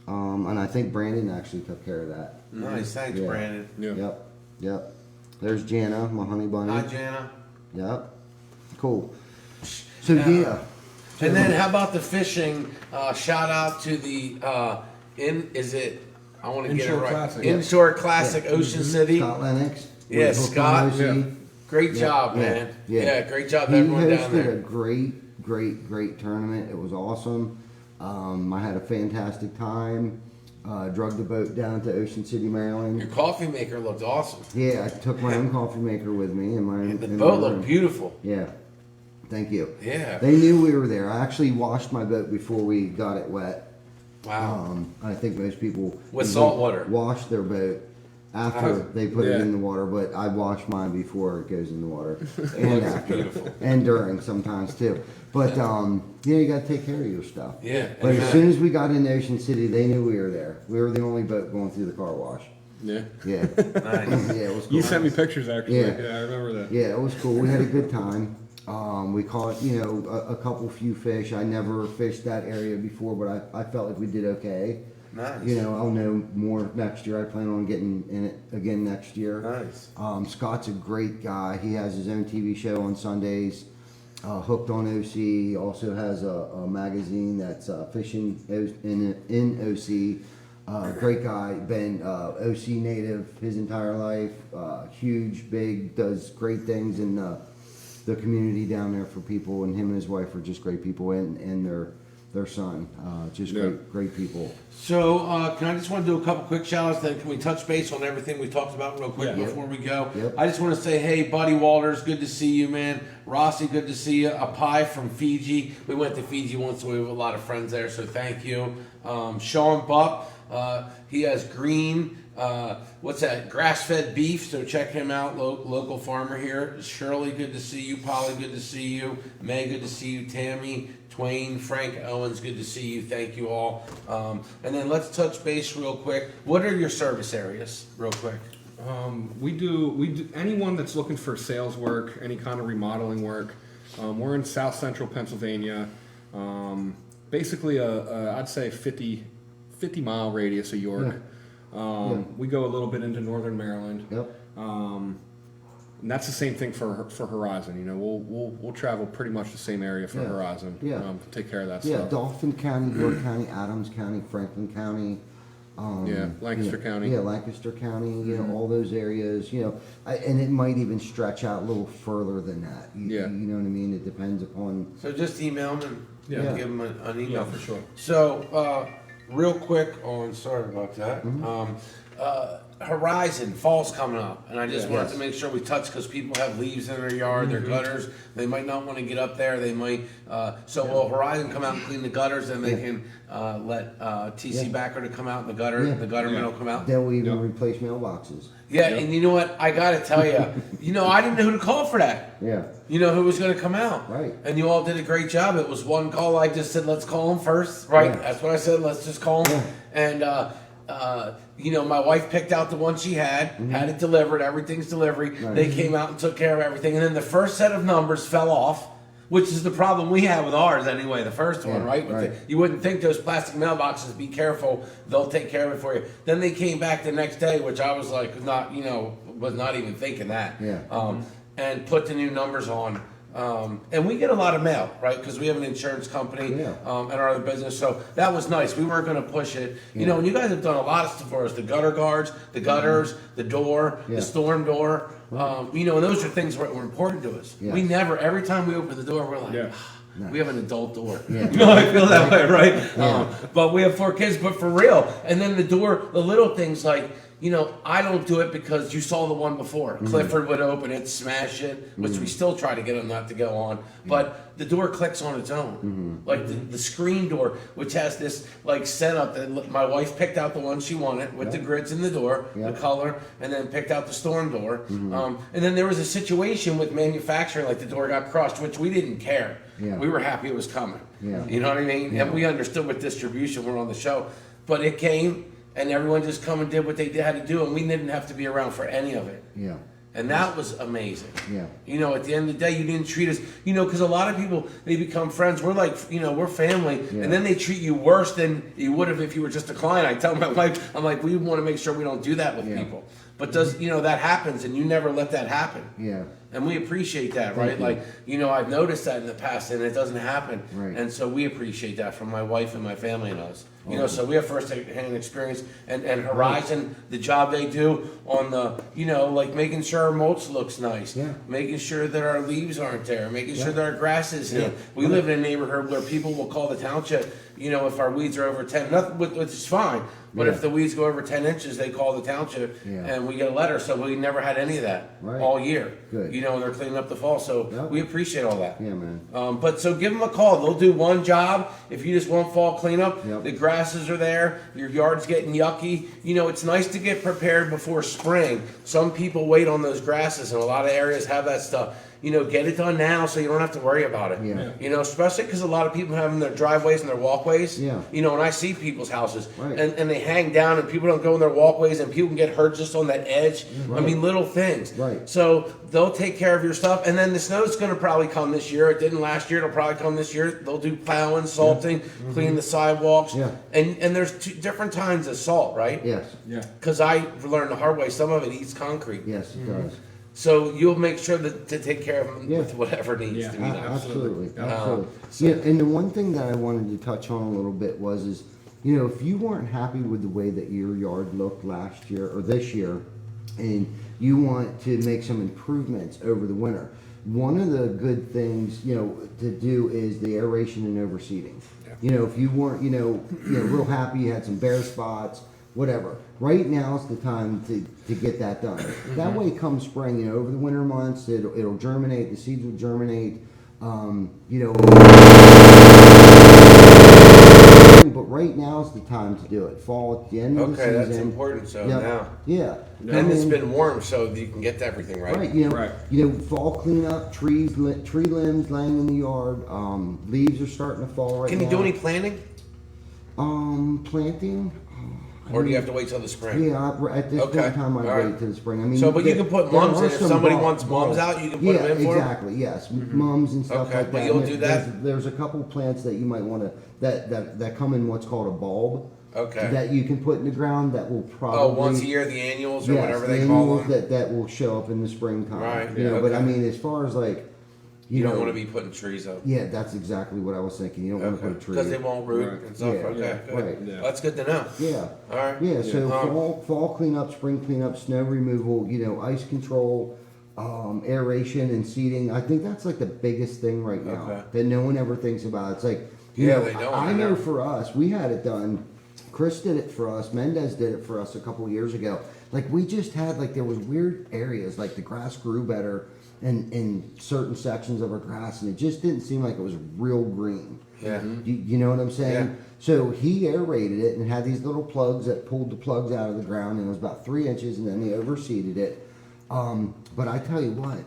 D: And I think Brandon actually took care of that.
B: Nice, thanks,
D: Yeah.
B: Brandon.
A: Yeah.
D: Yep. There's Jana, my honey bunny.
B: Hi, Jana.
D: Yep. Cool. So yeah.
B: And then how about the fishing? Shout out to the I want to get it
A: Inshore
B: right.
A: Classic.
B: Inshore Classic, Ocean City.
D: Scott Lennox.
B: Yeah,
D: with Hook on
B: Scott.
D: OC.
A: Yeah.
B: Great
D: Yeah,
B: job,
D: yeah,
B: man.
D: yeah.
B: Yeah, great job to
D: He
B: everyone down
D: hosted a
B: there.
D: great tournament. It was awesome. I had a fantastic time. Drug the boat down to Ocean City,
B: Your
D: Maryland.
B: coffee maker looked awesome.
D: Yeah, I took my own coffee maker with me and my
B: The
D: in
B: boat
D: my
B: looked
D: room.
B: beautiful.
D: Yeah. Thank you.
B: Yeah.
D: They knew we were there. I actually washed my boat before we got it wet.
B: Wow.
D: I think most people
B: With salt water.
D: wash their boat after they put it
A: Yeah.
D: in the water, but I wash mine before it goes in the water, and after,
B: beautiful.
D: and during sometimes too. But yeah, you got to take care of your stuff.
B: Yeah.
D: But as soon as we got in Ocean City, they knew we were there. We were the only boat going through the car wash.
A: Yeah.
D: Yeah,
B: Nice.
D: yeah, it was cool.
A: You sent me pictures actually.
D: Yeah.
A: Yeah, I remember that.
D: Yeah, it was cool. We had a good time. We caught, a few fish. I never fished that area before, but I felt like we did okay.
B: Nice.
D: I'll know more next year. I plan on getting in it again next year.
B: Nice.
D: Scott's a great guy. He has his own TV show on Sundays, Hooked on OC. He also has a magazine that's fishing in OC. Great guy. Been OC native his entire life. Huge, big, does great things in the community down there for people. And him and his wife are just great people. And their son. Just
A: Yeah.
D: great people.
B: So, can I just want to do a couple quick shout outs, then can we touch base on everything we talked about real quick
A: Yeah.
B: before we go?
D: Yep.
B: I just want to say, hey, Buddy Walters, good to see you, man. Rossi, good to see you. A pie from Fiji. We went to Fiji once, so we have a lot of friends there, so thank you. Sean Buck, he has green, what's that, grass-fed beef, so check him out, local farmer here. Shirley, good to see you. Polly, good to see you. May, good to see you. Tammy, Twain, Frank Owens, good to see you. Thank you all. And then let's touch base real quick. What are your service areas, real quick?
A: We do anyone that's looking for sales work, any kind of remodeling work. We're in South Central Pennsylvania. Basically I'd say 50 mile radius of York. We go a little bit into Northern Maryland.
D: Yep.
A: And that's the same thing for Horizon. You know, we'll travel pretty much the same area for
D: Yeah.
A: Horizon.
D: Yeah.
A: Take care of that
D: Yeah,
A: stuff.
D: Dauphin County, York County, Adams County, Franklin County.
A: Lancaster County.
D: Yeah, Lancaster County. You know, all those areas. You know, and it might even stretch out a little further than that.
A: Yeah.
D: You know what I mean? It depends upon.
B: So just email them and
A: Yeah.
B: give them an email.
A: Yeah, for sure.
B: So, real quick on, sorry about that. Horizon, fall's coming up, and I just
A: Yeah.
B: wanted
D: Yes.
B: to make sure we touch because people have leaves in their yard, their gutters. They might not want to get up there. They might. So will Horizon come out and clean the gutters, and they can let TC
D: Yeah.
B: Backer to come out and the gutter,
D: Yeah.
B: the gutterman
A: Yeah.
B: will come out.
D: They'll even
A: Yep.
D: replace mailboxes.
B: Yeah, and you know what? I gotta tell you, I didn't know who to call for that.
D: Yeah.
B: You know who was going to come out.
D: Right.
B: And you all did a great job. It was one call. I just said, let's call him first. Right.
D: Yeah.
B: That's what I said. Let's just call him. And, my wife picked out the one she had it delivered. Everything's delivery.
D: Right.
B: They came out and took care of everything. And then the first set of numbers fell off, which is the problem we have with ours anyway, the first one,
D: Yeah,
B: right? With
D: right.
B: you wouldn't think those plastic mailboxes, be careful, they'll take care of it for you. Then they came back the next day, which I was like, was not even thinking that.
D: Yeah.
B: And put the new numbers on. And we get a lot of mail, right? Because we have an insurance company
D: Yeah.
B: and our other business. So that was nice. We weren't going to push it.
D: Yeah.
B: And you guys have done a lot of stuff for us. The gutter guards, the gutters, the door,
D: Yeah.
B: the storm door. And those are things that were important to us.
D: Yes.
B: We never, every time we open the door, we're like,
A: Yeah.
B: we have an adult door.
D: Yeah.
B: I feel that way, right?
D: Yeah.
B: But we have 4 kids, but for real. And then the door, the little things like, I don't do it because you saw the one before. Clifford would open it, smash it, which we still try to get him not to go on. But the door clicks on its own. Like the screen door, which has this like setup that my wife picked out the one she wanted with the grids in the door,
D: Yeah.
B: the color, and then picked out the storm door. And then there was a situation with manufacturing, like the door got crushed, which we didn't care.
D: Yeah.
B: We were happy it was coming.
D: Yeah.
B: You know what I mean?
D: Yeah.
B: And we understood with distribution, we're on the show. But it came, and everyone just come and did what they had to do, and we didn't have to be around for any of it.
D: Yeah.
B: And that was amazing.
D: Yeah.
B: At the end of the day, you didn't treat us, because a lot of people, they become friends. We're like, we're family.
D: Yeah.
B: And then they treat you worse than you would have if you were just a client. I tell my wife, I'm like, we want to make sure we don't do that with
D: Yeah.
B: people. But that happens, and you never let that happen.
D: Yeah.
B: And we appreciate that, right?
D: Thank you.
B: Like, I've noticed that in the past, and it doesn't happen.
D: Right.
B: And so we appreciate that from my wife and my family and us. So we have first-hand experience. And Horizon, the job they do on the, like making sure our mulch looks nice.
D: Yeah.
B: Making sure that our leaves aren't there. Making sure
D: Yeah.
B: that our grass is in.
D: Yeah.
B: We live in a neighborhood where people will call the township, if our weeds are over 10, which is fine. But
D: Yeah.
B: if the weeds go over 10 inches, they call the township,
D: Yeah.
B: and we get a letter. So we never had any of that
D: Right.
B: all year.
D: Good.
B: And they're cleaning up the fall. So
D: Yep.
B: we appreciate all that.
D: Yeah, man.
B: But so give them a call. They'll do one job. If you just want fall cleanup,
D: Yep.
B: the grasses are there. Your yard's getting yucky. It's nice to get prepared before spring. Some people wait on those grasses, and a lot of areas have that stuff. Get it done now so you don't have to worry about it.
D: Yeah.
B: Especially because a lot of people have in their driveways and their walkways.
D: Yeah.
B: And I see people's houses,
D: Right.
B: and they hang down, and people don't go in their walkways, and people can get hurt just on that edge.
D: Right.
B: I mean, little things.
D: Right.
B: So they'll take care of your stuff, and then the snow's going to probably come this year. It didn't last year; it'll probably come this year. They'll do plowing, salting, clean the sidewalks.
D: Yeah.
B: And there's 2 different kinds of salt, right?
D: Yes.
A: Yeah.
B: Because I learned the hard way. Some of it eats concrete.
D: Yes, it does.
B: So you'll make sure to take care of them
D: Yeah.
B: with whatever needs
A: Yeah.
B: to be done.
D: Absolutely.
B: Um,
D: Yeah, and the one thing that I wanted to touch on a little bit is, if you weren't happy with the way that your yard looked last year or this year, and you want to make some improvements over the winter, one of the good things, to do is the aeration and overseeding.
A: Yeah.
D: You know, if you weren't, real happy, you had some bare spots, whatever. Right now is the time to get that done. That way, come spring, over the winter months, it'll germinate. The seeds will germinate. But right now is the time to do it. Fall at the end of the season.
B: Okay, that's important. So
D: Yep.
B: now,
D: Yeah.
B: and it's been warm, so you can get everything right.
D: Right,
A: Right.
D: Fall cleanup, tree limbs laying in the yard. Leaves are starting to fall right
B: Can
D: now.
B: you do any planting,
D: Planting?
B: or do you have to wait till the spring?
D: Yeah, at this point
B: Okay,
D: in time, I'd
B: all right.
D: wait till the spring. I mean,
B: So, but you can put
D: there
B: mums
D: are
B: in. If
D: some
B: somebody
D: bulb-
B: wants mums
D: bulbs.
B: out, you can put them in for 'em?
D: exactly. Yes, mums and stuff
B: Okay,
D: like
B: but
D: that.
B: you'll
D: And
B: do
D: there's-
B: that?
D: There's a couple plants that you might want to that come in what's called a bulb.
B: Okay.
D: That you can put in the ground that will probably
B: Once a year, the annuals or
D: yes,
B: whatever
D: the
B: they call
D: annuals
B: them.
D: that will show up in the springtime.
B: Right,
D: But I
B: okay.
D: mean, as far as like,
B: You don't
D: know,
B: want to be putting trees up.
D: Yeah, that's exactly what I was thinking. You don't want to put a tree.
B: Because they won't root
A: Right.
B: and stuff.
D: Yeah,
B: Okay,
D: yeah,
B: good.
D: right.
A: Yeah.
B: That's good to know.
D: Yeah.
B: All right.
D: Yeah, so
B: Um,
D: fall cleanup, spring cleanup, snow removal, ice control, aeration and seeding. I think that's like the biggest thing right now
B: Okay.
D: that no one ever thinks about. It's like,
B: Yeah, they don't,
D: I
B: I
D: know
B: know.
D: for us, we had it done. Chris did it for us. Mendez did it for us a couple of years ago. Like we just had there was weird areas like the grass grew better in certain sections of our grass, and it just didn't seem like it was real green.
B: Yeah.
D: You know what I'm saying?
B: Yeah.
D: So he aerated it and had these little plugs that pulled the plugs out of the ground, and it was about 3 inches, and then they overseeded it. But I tell you what,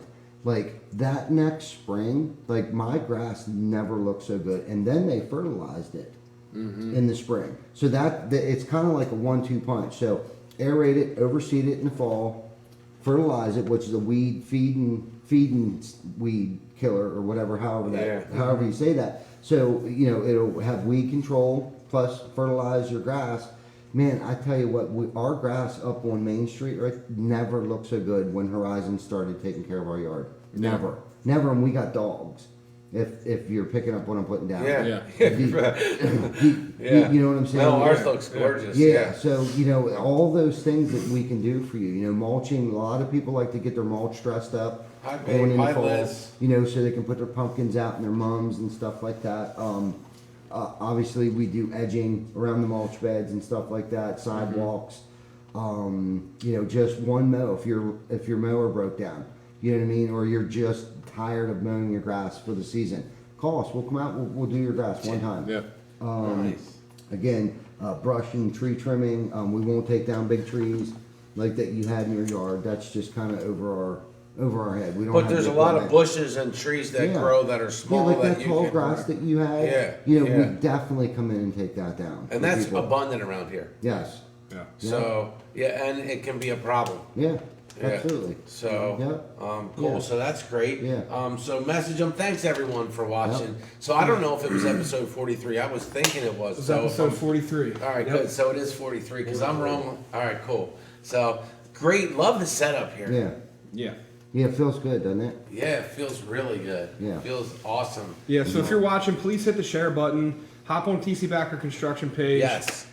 D: like that next spring, like my grass never looked so good, and then they fertilized it in the spring. So it's kind of like a 1-2 punch. So aerate it, overseed it in the fall, fertilize it, which is a weed feeding weed killer or whatever, however you say that. So it'll have weed control plus fertilize your grass. Man, I tell you what, our grass up on Main Street never looked so good when Horizon started taking care of our yard. Never, and we got dogs. If you're picking up what I'm putting down.
B: Yeah.
A: Yeah.
B: Yeah.
D: You know what I'm saying?
B: No, ours
D: Yeah.
B: looks gorgeous.
D: Yeah,
B: Yeah.
D: so all those things that we can do for you. Mulching. A lot of people like to get their mulch dressed up
B: Hi,
D: going
B: babe.
D: in the
B: Hi,
D: fall.
B: Liz.
D: So they can put their pumpkins out and their mums and stuff like that. Obviously, we do edging around the mulch beds and stuff like that. Sidewalks. Just one mow if your mower broke down. You know what I mean? Or you're just tired of mowing your grass for the season. Call us. We'll come out. We'll do your grass one time.
A: Yeah.
B: Nice.
D: Again, brush and tree trimming. We won't take down big trees like that you had in your yard. That's just kind of over our head. We don't.
B: But
D: have
B: there's
D: the
B: a lot of
D: equipment.
B: bushes and trees that
D: Yeah.
B: grow that are
D: Yeah,
B: small
D: like
B: that
D: that
B: you
D: tall
B: can.
D: grass that you had.
B: Yeah,
D: We
B: yeah.
D: definitely come in and take that down.
B: And
D: for
B: that's
D: people.
B: abundant around here.
D: Yes.
A: Yeah.
B: So yeah, and it can be a problem.
D: Yeah.
B: Yeah.
D: Absolutely.
B: So,
D: Yep.
B: cool.
D: Yeah.
B: So that's great.
D: Yeah.
B: So message them. Thanks everyone for watching. So I don't know if it was episode 43. I was thinking it was.
A: This is
B: So if
A: episode
B: I'm-
A: 43.
B: all right,
A: Yep.
B: good. So it is 43 because I'm wrong. All right, cool. So great. Love the setup here.
D: Yeah.
A: Yeah.
D: Yeah. It feels good, doesn't it?
B: Yeah, it feels really good.
D: Yeah.
B: Feels awesome.
A: Yeah, so if you're watching, please hit the share button. Hop on TC Backer Construction page.
B: Yes.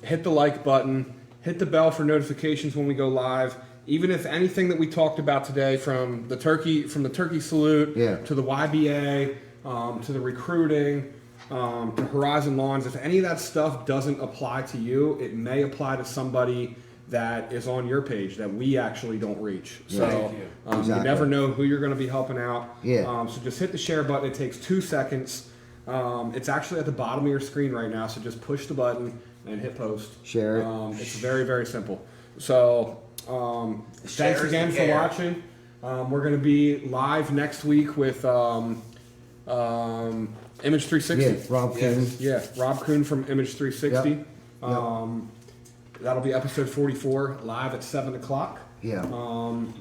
A: Hit the like button. Hit the bell for notifications when we go live. Even if anything that we talked about today, from the turkey salute
D: Yeah.
A: to the YBA, to the recruiting, to Horizon Lawns, if any of that stuff doesn't apply to you, it may apply to somebody that is on your page that we actually don't reach. So
B: Thank you.
A: you
D: Exactly.
A: never know who you're going to be helping out.
D: Yeah.
A: So just hit the share button. It takes 2 seconds. It's actually at the bottom of your screen right now. So just push the button and hit post.
D: Share it.
A: It's very, very simple. So thanks
B: Share's
A: again
B: the
A: for
B: care.
A: watching. We're going to be live next week with Image 360.
D: Yeah. Rob
B: Yes.
D: Coon.
A: Yeah, Rob Kuhn from Image 360.
D: Yep.
A: That'll be episode 44, live at 7 o'clock.
D: Yeah.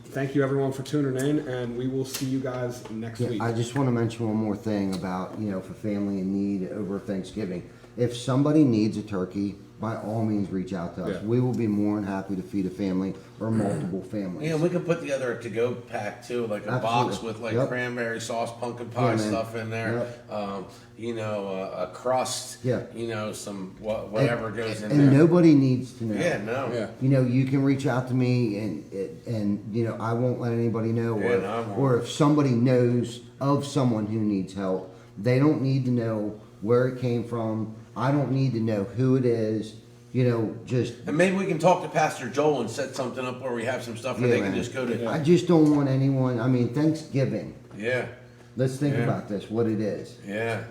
A: Thank you everyone for tuning in, and we will see you guys next
D: Yeah,
A: week.
D: I just want to mention one more thing about, for family in need over Thanksgiving. If somebody needs a turkey, by all means reach out to us.
A: Yeah.
D: We will be more than happy to feed a family or multiple families.
B: Yeah, we could put together a to-go pack too, like a box
D: Absolutely.
B: with like
D: Yep.
B: cranberry sauce, pumpkin
D: Yeah,
B: pie
D: man.
B: stuff in there. A crust.
D: Yeah.
B: Some whatever goes in
D: And
B: there.
D: nobody needs to know.
B: Yeah, no.
A: Yeah.
D: You can reach out to me and I won't let anybody know.
B: Yeah, no, I won't.
D: Or if somebody knows of someone who needs help, they don't need to know where it came from. I don't need to know who it is. You know, just
B: And maybe we can talk to Pastor Joel and set something up where we have some stuff where
D: Yeah,
B: they can
D: man.
B: just go to.
D: I just don't want anyone. I mean, Thanksgiving.
B: Yeah,
D: Let's think
B: Yeah.
D: about this. What it is.
B: yeah,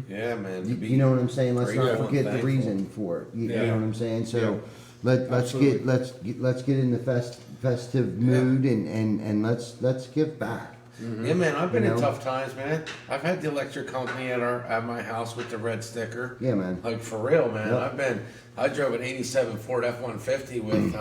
B: yeah, man. to be
D: You know what I'm saying? Let's not
B: grateful and
D: forget the
B: thankful.
D: reason for it. You
A: Yeah.
D: know what I'm saying? So
A: Yeah.
D: let's get in the festive mood and let's give back.
B: Yeah, man. I've been
D: You
B: in
D: know?
B: tough times, man. I've had the electric company at my house with the red sticker.
D: Yeah, man.
B: Like for real, man.
D: Yep.
B: I drove an '87 Ford F-150 with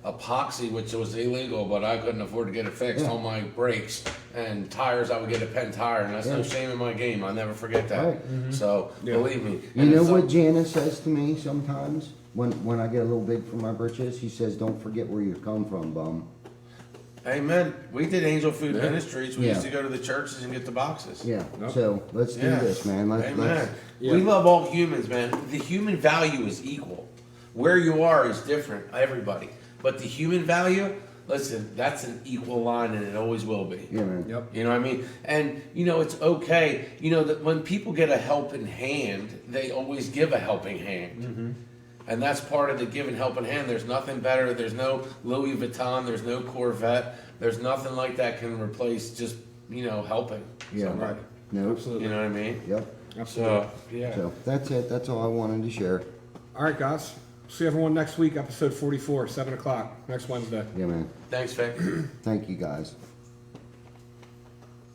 B: epoxy, which was illegal, but I couldn't afford to get it fixed
D: Yeah.
B: on my brakes and tires. I would get a Penn tire, and that's no
D: Yeah.
B: shame in my game. I'll never forget that.
D: Right.
B: So
A: Yeah.
B: believe me.
D: You
B: And
D: know
B: it's
D: what Janice says to me sometimes when I get a little big for my britches? She says, "Don't forget where you come from, bum."
B: Amen. We did Angel Food Ministries. We
D: Yeah.
B: used to go to the churches and get the boxes.
D: Yeah.
A: Yep.
D: So let's do
B: Yeah.
D: this, man.
B: Amen.
A: Yeah.
B: We love all humans, man. The human value is equal. Where you are is different, everybody. But the human value, listen, that's an equal line, and it always will be.
D: Yeah, man.
A: Yep.
B: You know what I mean? And you know, it's okay. You know that when people get a helping hand, they always give a helping hand. And that's part of the giving helping hand. There's nothing better. There's no Louis Vuitton. There's no Corvette. There's nothing like that can replace just, you know, helping
D: Yeah.
B: somebody.
D: No.
A: Absolutely.
B: You know what I mean?
D: Yep.
A: Absolutely.
B: So, yeah.
D: So that's it. That's all I wanted to share.
A: All right, guys. See everyone next week, episode 44, 7 o'clock, next Wednesday.
D: Yeah, man.
B: Thanks, Vic.
D: Thank you, guys.